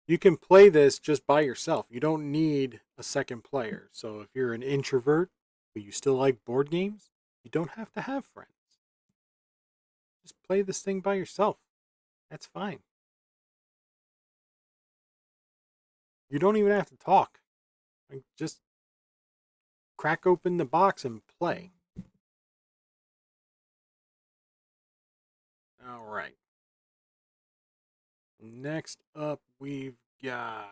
You can play this just by yourself. You don't need a second player. So if you're an introvert but you still like board games, you don't have to have friends. Just play this thing by yourself. That's fine. You don't even have to talk. Like, just crack open the box and play. All right. Next up, we've got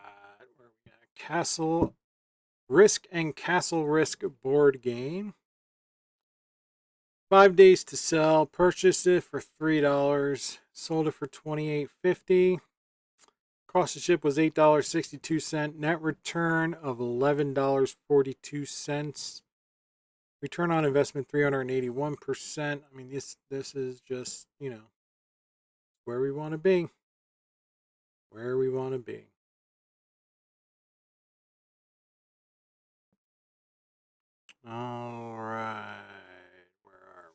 where we got Castle Risk and Castle Risk board game. 5 days to sell. Purchased it for $3. Sold it for $28.50. Cost of ship was $8.62. Net return of $11.42. Return on investment 381%. I mean, this is just, where we want to be. Where we want to be. All right. Where are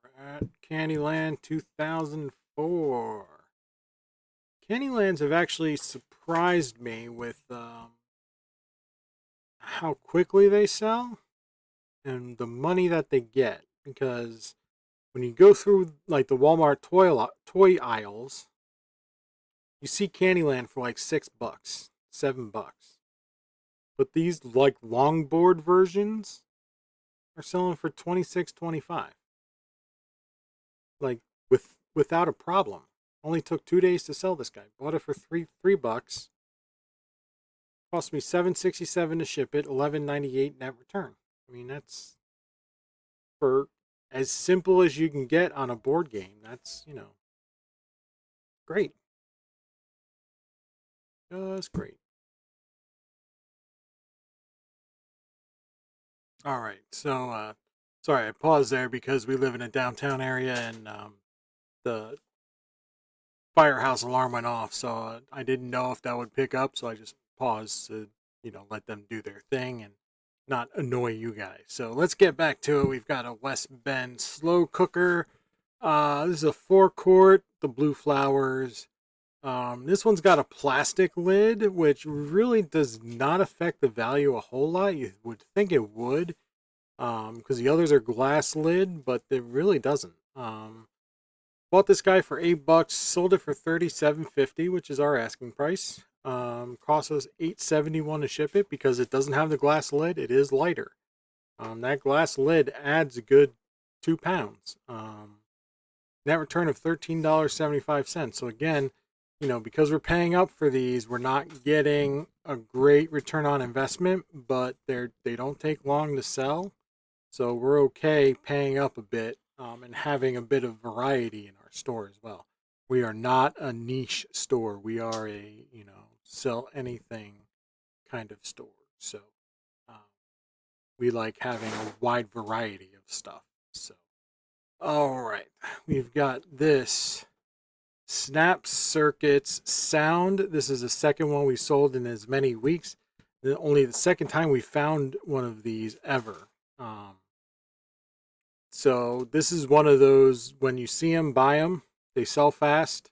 we? At Candyland 2004. Candylands have actually surprised me with how quickly they sell and the money that they get. Because when you go through like the Walmart toy aisles, you see Candyland for like $6, $7. But these like longboard versions are selling for 26, 25. Like without a problem. Only took 2 days to sell this guy. Bought it for $3. Cost me $7.67 to ship it, $11.98 net return. I mean, that's for as simple as you can get on a board game. That's, great. Just great. All right. So, sorry, I paused there because we live in a downtown area and the firehouse alarm went off. So I didn't know if that would pick up. So I just paused to, let them do their thing and not annoy you guys. So let's get back to it. We've got a West Bend slow cooker. This is a 4-quart, the blue flowers. This one's got a plastic lid, which really does not affect the value a whole lot. You would think it would, because the others are glass lid, but it really doesn't. Bought this guy for $8, sold it for $37.50, which is our asking price. Cost us $8.71 to ship it because it doesn't have the glass lid. It is lighter. That glass lid adds a good 2 pounds. Net return of $13.75. So again, because we're paying up for these, we're not getting a great return on investment, but they don't take long to sell. So we're okay paying up a bit and having a bit of variety in our store as well. We are not a niche store. We are a, sell anything kind of store. So we like having a wide variety of stuff. So, all right, we've got this Snap Circuits Sound. This is the second one we sold in as many weeks. Only the second time we found one of these ever. So this is one of those, when you see them, buy them. They sell fast.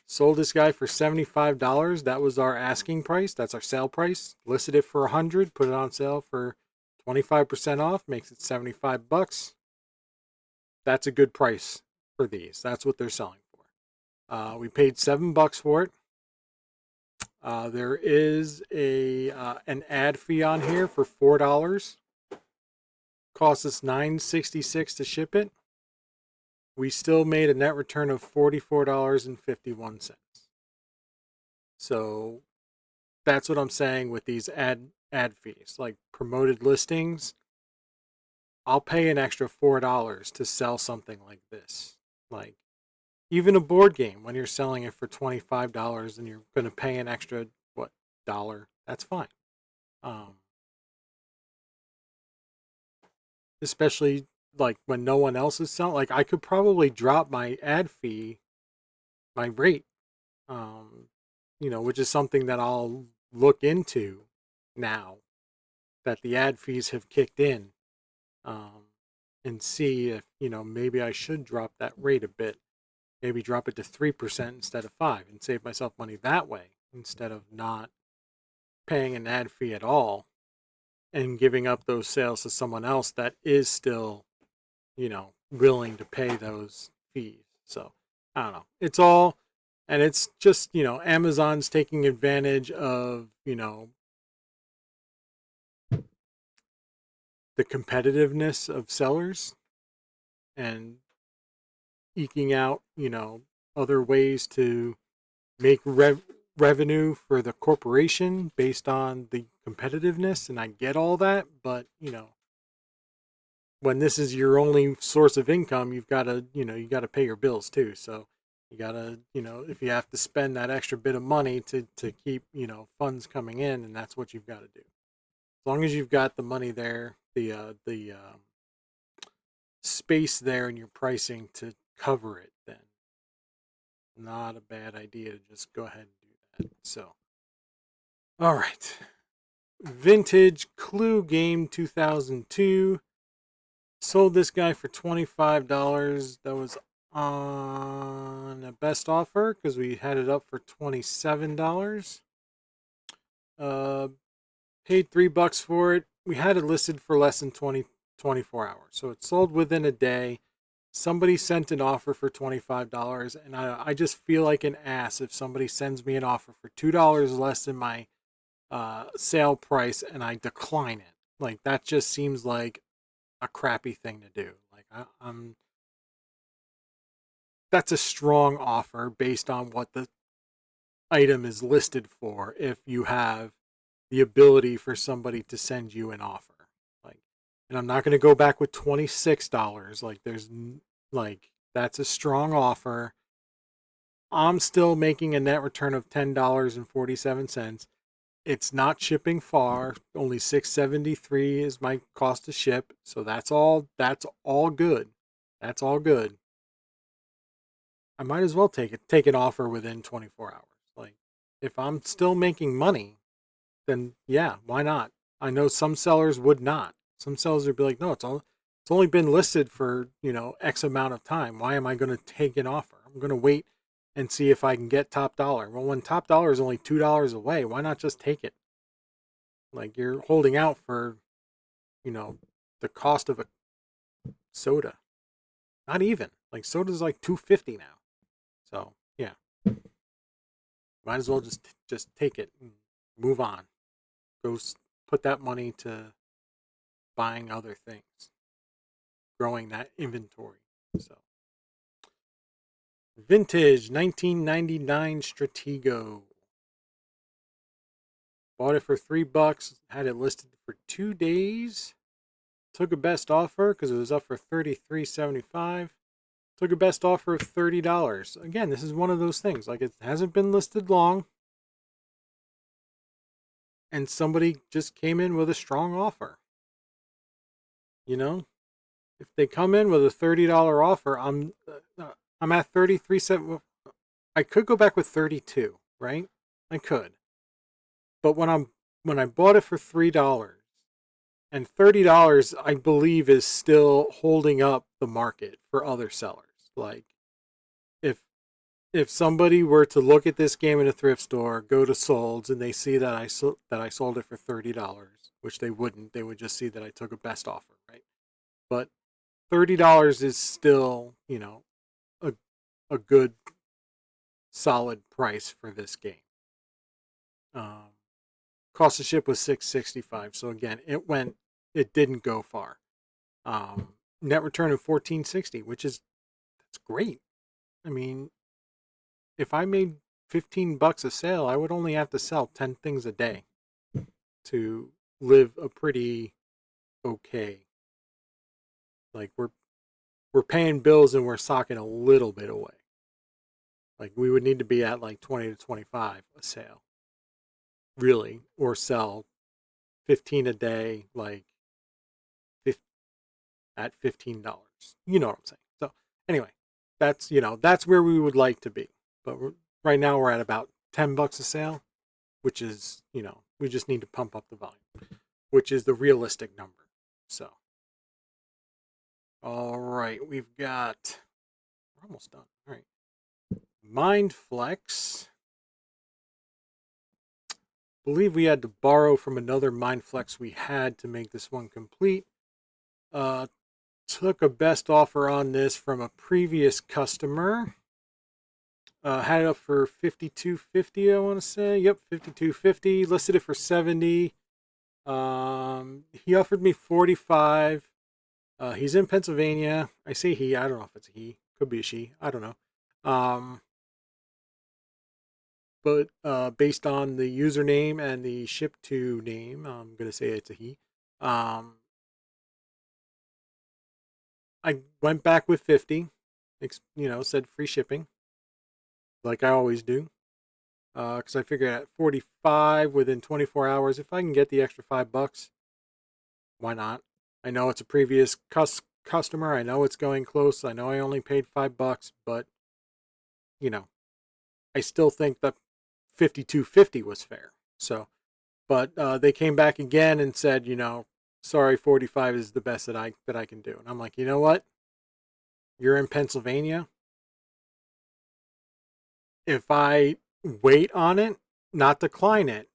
Sold this guy for $75. That was our asking price. That's our sale price. Listed it for $100. Put it on sale for 25% off. Makes it $75. That's a good price for these. That's what they're selling for. We paid $7 for it. There is an ad fee on here for $4. Cost us $9.66 to ship it. We still made a net return of $44.51. So that's what I'm saying with these ad fees, like promoted listings. I'll pay an extra $4 to sell something like this. Like even a board game, when you're selling it for $25 and you're going to pay an extra dollar, that's fine. Especially like when no one else is selling. Like I could probably drop my ad fee, my rate, which is something that I'll look into now that the ad fees have kicked in, and see if, maybe I should drop that rate a bit. Maybe drop it to 3% instead of 5% and save myself money that way instead of not paying an ad fee at all and giving up those sales to someone else that is still, willing to pay those fees. So I don't know. It's all, and it's just, Amazon's taking advantage of, the competitiveness of sellers and eking out, other ways to make revenue for the corporation based on the competitiveness, and I get all that, but when this is your only source of income, you've got to, you got to pay your bills too. So you got to, if you have to spend that extra bit of money to keep, funds coming in, and that's what you've got to do. As long as you've got the money there, the space there in your pricing to cover it, then not a bad idea to just go ahead and do that. So, all right. Vintage Clue Game 2002. Sold this guy for $25. That was on a best offer because we had it up for $27. Paid $3 for it. We had it listed for less than 24 hours. So it sold within a day. Somebody sent an offer for $25, and I just feel like an ass if somebody sends me an offer for $2 less than my sale price and I decline it. Like, that just seems like a crappy thing to do. Like, I'm that's a strong offer based on what the item is listed for if you have the ability for somebody to send you an offer. Like, and I'm not going to go back with $26. Like, that's a strong offer. I'm still making a net return of $10.47. It's not shipping far. Only $6.73 is my cost to ship. So that's all good. That's all good. I might as well take an offer within 24 hours. Like, if I'm still making money, then yeah, why not? I know some sellers would not. Some sellers would be like, no, it's only been listed for, X amount of time. Why am I going to take an offer? I'm going to wait and see if I can get top dollar. Well, when top dollar is only $2 away, why not just take it? Like, you're holding out for, the cost of a soda. Not even. Like, soda's like $2.50 now. So, yeah. Might as well just take it and move on. Go put that money to buying other things, growing that inventory. So, vintage 1999 Stratego. Bought it for $3. Had it listed for 2 days. Took a best offer because it was up for $33.75. Took a best offer of $30. Again, this is one of those things. Like, it hasn't been listed long, and somebody just came in with a strong offer. If they come in with a $30 offer, I'm at 33.7. I could go back with 32, right? I could. But when I bought it for $3, and $30 I believe is still holding up the market for other sellers. Like, if somebody were to look at this game in a thrift store, go to Solds, and they see that I sold it for $30, which they wouldn't. They would just see that I took a best offer, right? But $30 is still, a good solid price for this game. Cost of ship was $6.65. So again, it didn't go far. Net return of $14.60, that's great. I mean, if I made $15 a sale, I would only have to sell 10 things a day to live a pretty okay. Like, we're paying bills and we're socking a little bit away. Like, we would need to be at like 20 to 25 a sale, really, or sell 15 a day, like at $15. You know what I'm saying? So anyway, that's where we would like to be. But right now we're at about $10 a sale, which is, we just need to pump up the volume, which is the realistic number. So, all right, we're almost done. All right. Mindflex. Believe we had to borrow from another Mindflex we had to make this one complete. Took a best offer on this from a previous customer. Had it up for $52.50, I want to say. Yep, $52.50. Listed it for $70. He offered me $45. He's in Pennsylvania. I say he. I don't know if it's a he. Could be a she. I don't know. but based on the username and the ship to name, I'm gonna say it's a he. I went back with 50, said free shipping, like I always do. Because I figured at 45 within 24 hours, if I can get the extra $5, why not? I know it's a previous customer. I know it's going close. I know I only paid $5, but you know, I still think that 52.50 was fair. So, but they came back again and said, sorry, 45 is the best that I can do. And I'm like, you know what? You're in Pennsylvania. If I wait on it, not decline it,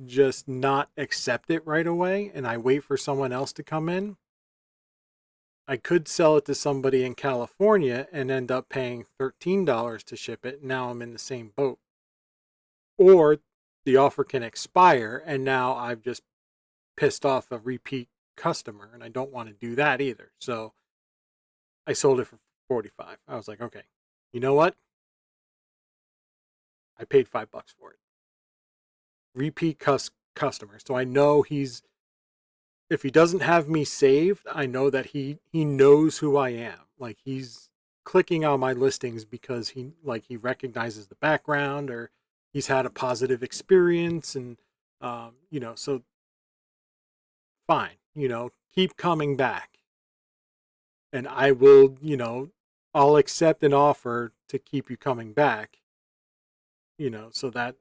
just not accept it right away, and I wait for someone else to come in, I could sell it to somebody in California and end up paying $13 to ship it. Now I'm in the same boat. Or the offer can expire and now I've just pissed off a repeat customer, and I don't want to do that either. So I sold it for 45. I was like, okay, you know what? I paid $5 for it. Repeat customer. So I know if he doesn't have me saved, I know that he knows who I am. Like, he's clicking on my listings because he recognizes the background, or he's had a positive experience, and so fine, keep coming back, and I will, I'll accept an offer to keep you coming back, so that,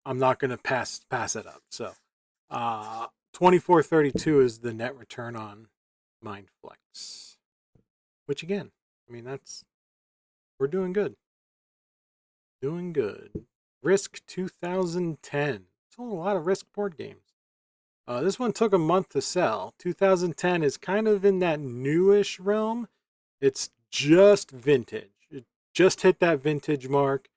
I'm not going to pass it up. So 24.32 is the net return on Mindflex, which again, I mean, we're doing good. Doing good. Risk 2010. Sold a lot of Risk board games. This one took a month to sell. 2010 is kind of in that newish realm. It's just vintage. It just hit that vintage mark.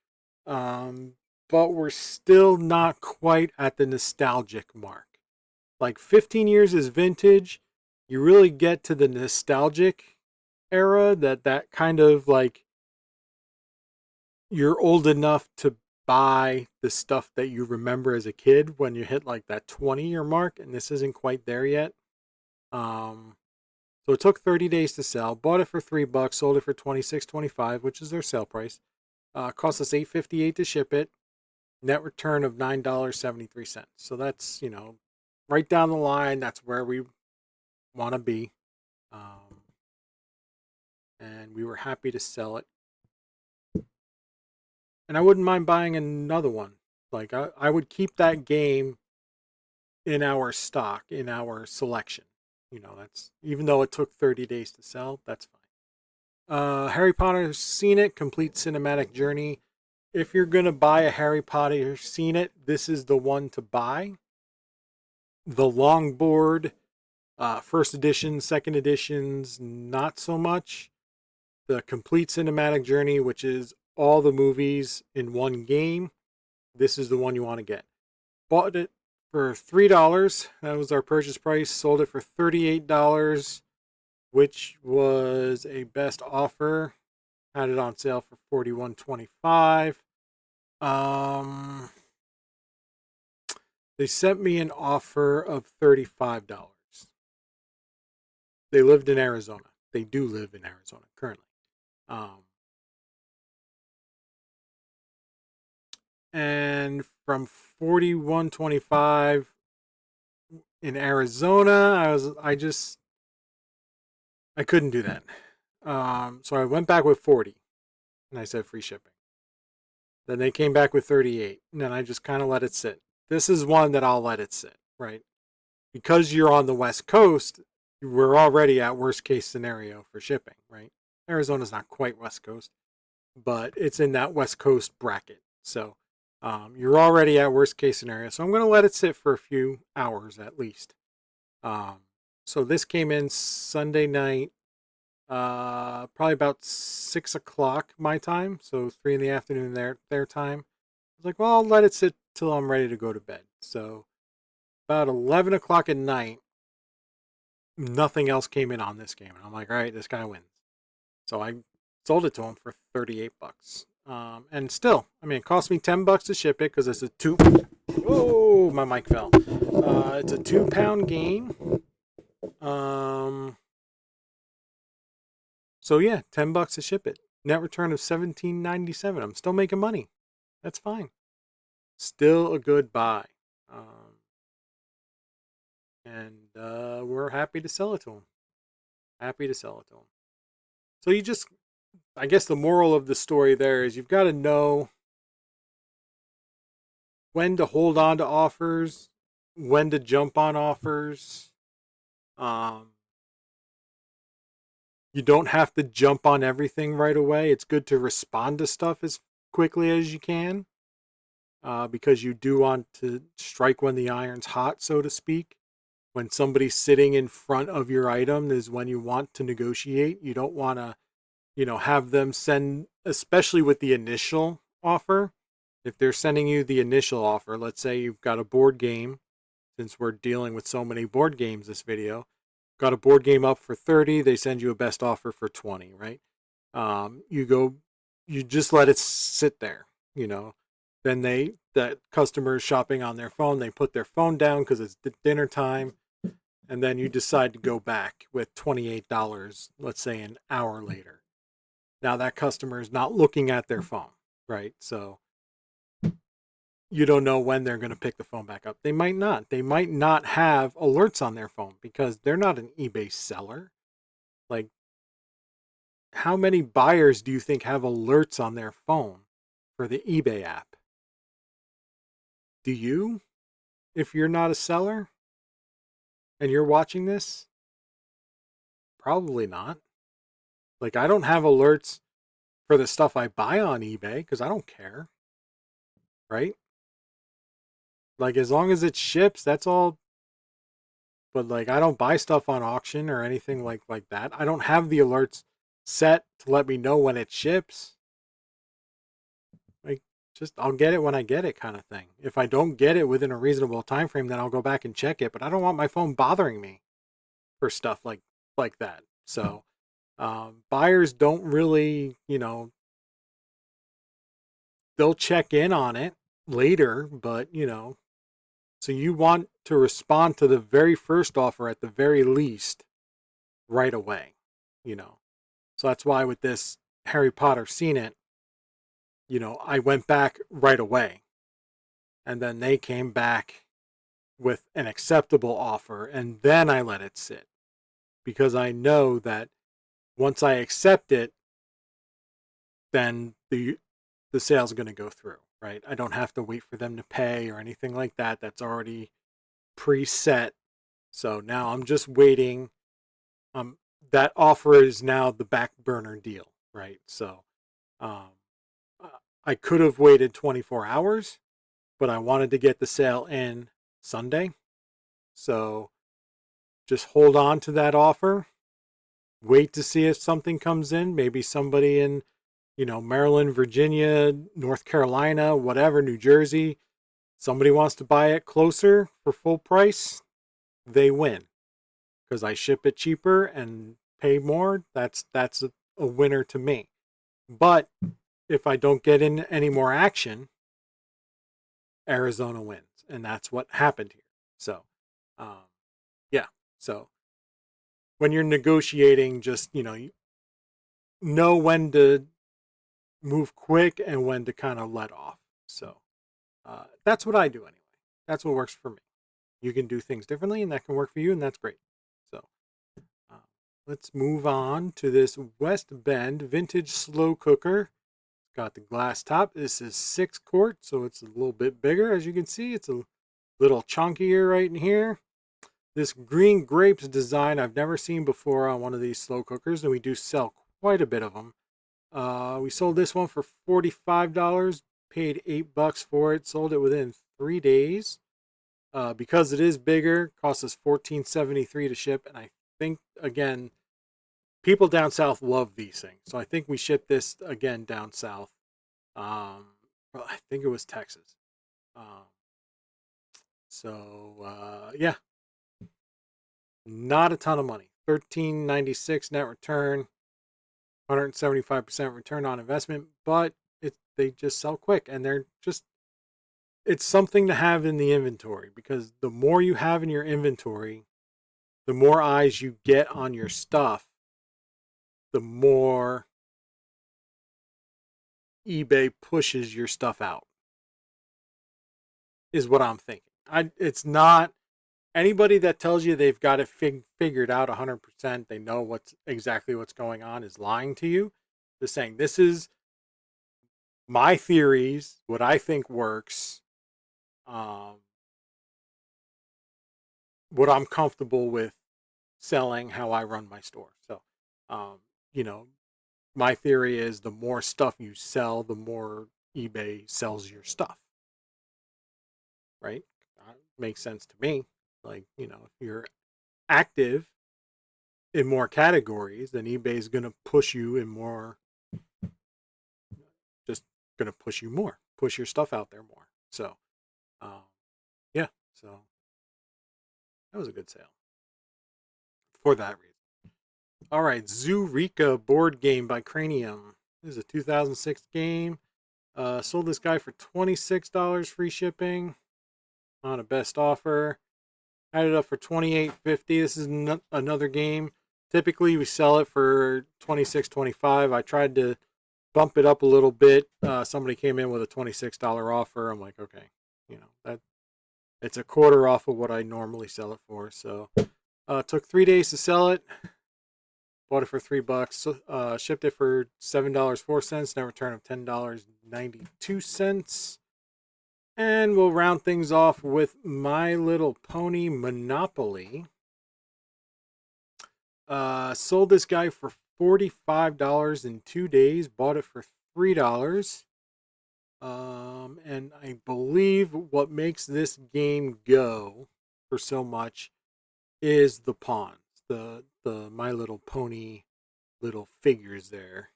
But we're still not quite at the nostalgic mark. Like 15 years is vintage. You really get to the nostalgic era, that kind of like you're old enough to buy the stuff that you remember as a kid when you hit like that 20-year mark, and this isn't quite there yet. So it took 30 days to sell. Bought it for $3, sold it for $26.25, which is their sale price. Cost us $8.58 to ship it. Net return of $9.73. So that's, right down the line. That's where we want to be. And we were happy to sell it. And I wouldn't mind buying another one. Like, I would keep that game in our stock, in our selection. That's, even though it took 30 days to sell, that's fine. Harry Potter Seen It, Complete Cinematic Journey. If you're going to buy a Harry Potter Seen It, this is the one to buy. The longboard, first edition, second editions, not so much. The Complete Cinematic Journey, which is all the movies in one game, this is the one you want to get. Bought it for $3. That was our purchase price. Sold it for $38, which was a best offer. Had it on sale for $41.25. They sent me an offer of $35. They lived in Arizona. They do live in Arizona currently. And from 41.25 in Arizona, I couldn't do that. So I went back with 40, and I said free shipping. Then they came back with 38, and then I just kind of let it sit. This is one that I'll let it sit, right? Because you're on the West Coast, we're already at worst case scenario for shipping, right? Arizona's not quite West Coast, but it's in that West Coast bracket. So you're already at worst case scenario. So I'm going to let it sit for a few hours at least. So this came in Sunday night, probably about 6 o'clock my time. So 3 in the afternoon their time. I was like, well, I'll let it sit till I'm ready to go to bed. So about 11 o'clock at night, nothing else came in on this game. And I'm like, all right, this guy wins. So I sold it to him for $38. And still, I mean, it cost me $10 to ship it because it's a two. Oh, my mic fell. It's a 2 pound game. So yeah, $10 to ship it. Net return of $17.97. I'm still making money. That's fine. Still a good buy. And we're happy to sell it to them. Happy to sell it to them. So you just, I guess the moral of the story there is you've got to know when to hold on to offers, when to jump on offers. You don't have to jump on everything right away. It's good to respond to stuff as quickly as you can, because you do want to strike when the iron's hot, so to speak. When somebody's sitting in front of your item is when you want to negotiate. You don't want to, have them send, especially with the initial offer. If they're sending you the initial offer, let's say you've got a board game, since we're dealing with so many board games this video, got a board game up for 30, they send you a best offer for 20, right? You just let it sit there, then that customer is shopping on their phone, they put their phone down because it's dinner time, and then you decide to go back with $28, let's say an hour later. Now that customer is not looking at their phone, right? So you don't know when they're going to pick the phone back up. They might not. They might not have alerts on their phone because they're not an eBay seller. Like, how many buyers do you think have alerts on their phone for the eBay app? Do you? If you're not a seller and you're watching this? Probably not. Like, I don't have alerts for the stuff I buy on eBay because I don't care. Right? Like, as long as it ships, that's all. But like, I don't buy stuff on auction or anything like that. I don't have the alerts set to let me know when it ships. Like, just I'll get it when I get it, kind of thing. If I don't get it within a reasonable time frame, then I'll go back and check it. But I don't want my phone bothering me for stuff like that. So buyers don't really, they'll check in on it later, but so you want to respond to the very first offer at the very least right away, So that's why with this Harry Potter Seen It, I went back right away. And then they came back with an acceptable offer, and then I let it sit. Because I know that once I accept it, then the sale's going to go through, right? I don't have to wait for them to pay or anything like that. That's already preset. So now I'm just waiting. That offer is now the back burner deal, right? So I could have waited 24 hours, but I wanted to get the sale in Sunday. So just hold on to that offer. Wait to see if something comes in. Maybe somebody in, Maryland, Virginia, North Carolina, whatever, New Jersey. Somebody wants to buy it closer for full price. They win because I ship it cheaper and pay more. That's a winner to me. But if I don't get in any more action, Arizona wins, and that's what happened here. So, yeah. So when you're negotiating, just you know when to move quick and when to kind of let off. So that's what I do anyway. That's what works for me. You can do things differently, and that can work for you, and that's great. So uh, let's move on to this West Bend vintage slow cooker. It's got the glass top. This is 6 quart, so it's a little bit bigger. As you can see, it's a little chunkier right in here. This green grapes design I've never seen before on one of these slow cookers, and we do sell quite a bit of them. We sold this one for $45, paid $8 for it, sold it within 3 days. Because it is bigger, costs us $14.73 to ship, and I think, again, people down south love these things. So I think we shipped this again down south. Well, I think it was Texas. Yeah, not a ton of money. $13.96 net return, 175% return on investment, but they just sell quick, and they're just, it's something to have in the inventory, because the more you have in your inventory, the more eyes you get on your stuff, the more eBay pushes your stuff out, is what I'm thinking. It's not anybody that tells you they've got it figured out 100%, they know exactly what's going on, is lying to you. They're saying, this is my theories, what I think works, um, what I'm comfortable with selling, how I run my store. So, um, you know, my theory is the more stuff you sell, the more eBay sells your stuff. Right? Makes sense to me. Like, if you're active in more categories, then eBay is going to push you in more, just going to push you more, push your stuff out there more. So, yeah, so that was a good sale for that reason. All right, Zurika board game by Cranium. This is a 2006 game. Sold this guy for $26 free shipping on a best offer. Had it up for $28.50. This is another game. Typically, we sell it for $26.25. I tried to bump it up a little bit. Somebody came in with a $26 offer. I'm like, okay, that it's a quarter off of what I normally sell it for. So, took 3 days to sell it. Bought it for $3. Shipped it for $7.04. Net return of $10.92. And we'll round things off with My Little Pony Monopoly. Sold this guy for $45 in 2 days. Bought it for $3. And I believe what makes this game go for so much is the pawns. The My Little Pony little figures there.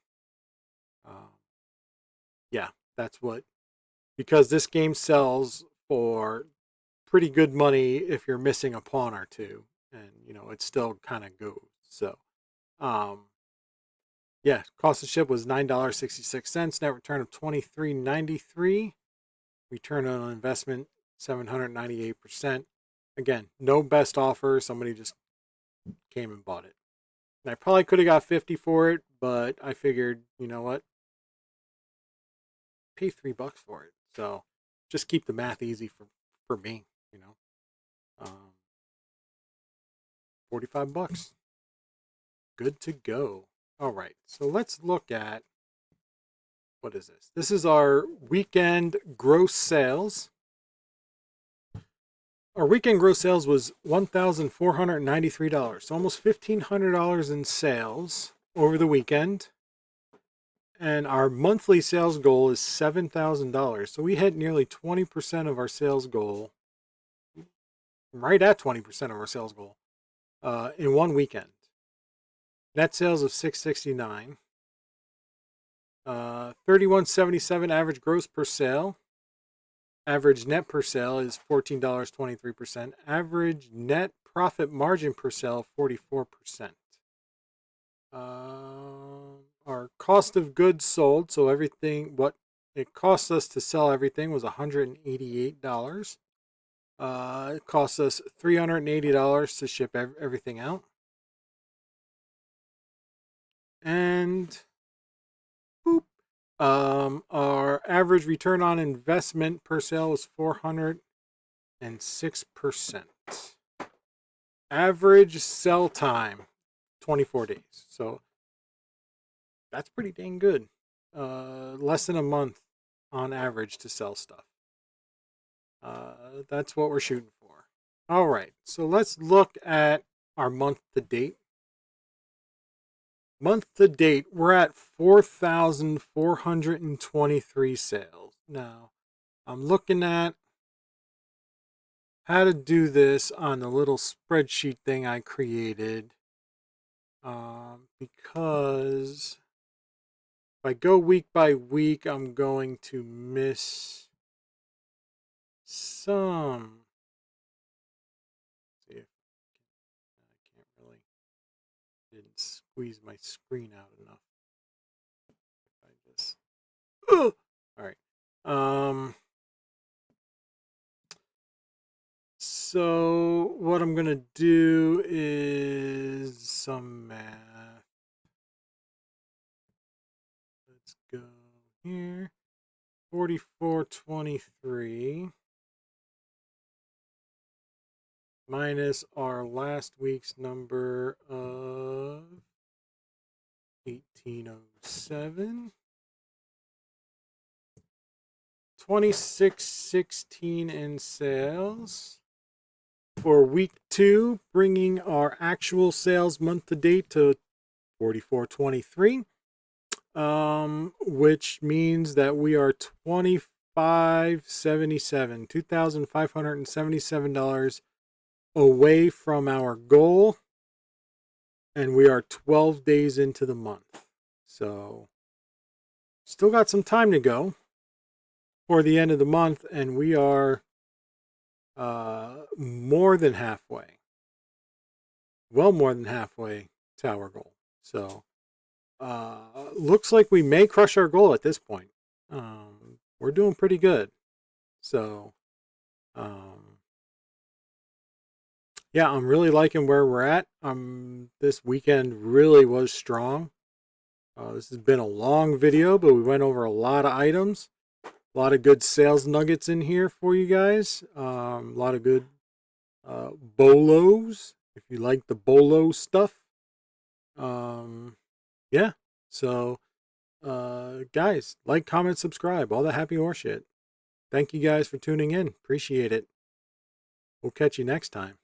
Yeah, that's what, because this game sells for pretty good money if you're missing a pawn or two, and it still kind of goes. So, yeah, cost of ship was $9.66. Net return of $23.93. Return on investment 798%. Again, no best offer. Somebody just came and bought it. And I probably could have got 50 for it, but I figured, you know what? Pay $3 for it. So just keep the math easy for me, 45 bucks. Good to go. All right. So let's look at, what is this? This is our weekend gross sales. Our weekend gross sales was $1,493. So almost $1,500 in sales over the weekend. And our monthly sales goal is $7,000. So we hit nearly 20% of our sales goal, right at 20% of our sales goal, in one weekend. Net sales of $669. $31.77 average gross per sale. Average net per sale is $14.23. Average net profit margin per sale, 44%. Our cost of goods sold, so everything, what it cost us to sell everything was $188. It cost us $380 to ship everything out. And boop. Our average return on investment per sale was 406%. Average sell time, 24 days. So that's pretty dang good. Less than a month on average to sell stuff. That's what we're shooting for. All right, so let's look at our month to date. Month to date, we're at 4,423 sales. Now, I'm looking at how to do this on the little spreadsheet thing I created, because if I go week by week, I'm going to miss some. Let's see if I can't really, didn't squeeze my screen out enough. If I just, all So what I'm going to do is some math. Let's go here. 44.23 minus our last week's number of 1807. 2616 in sales for week 2, bringing our actual sales month to date to 44.23, which means that we are $2,577 away from our goal, and we are 12 days into the month. So still got some time to go for the end of the month, and we are more than halfway, well more than halfway to our goal. So looks like we may crush our goal at this point. We're doing pretty good. So yeah, I'm really liking where we're at. This weekend really was strong. This has been a long video, but we went over a lot of items. A lot of good sales nuggets in here for you guys. A lot of good bolos, if you like the bolo stuff. Yeah. So, guys, like, comment, subscribe, all the happy horse shit. Thank you guys for tuning in. Appreciate it. We'll catch you next time.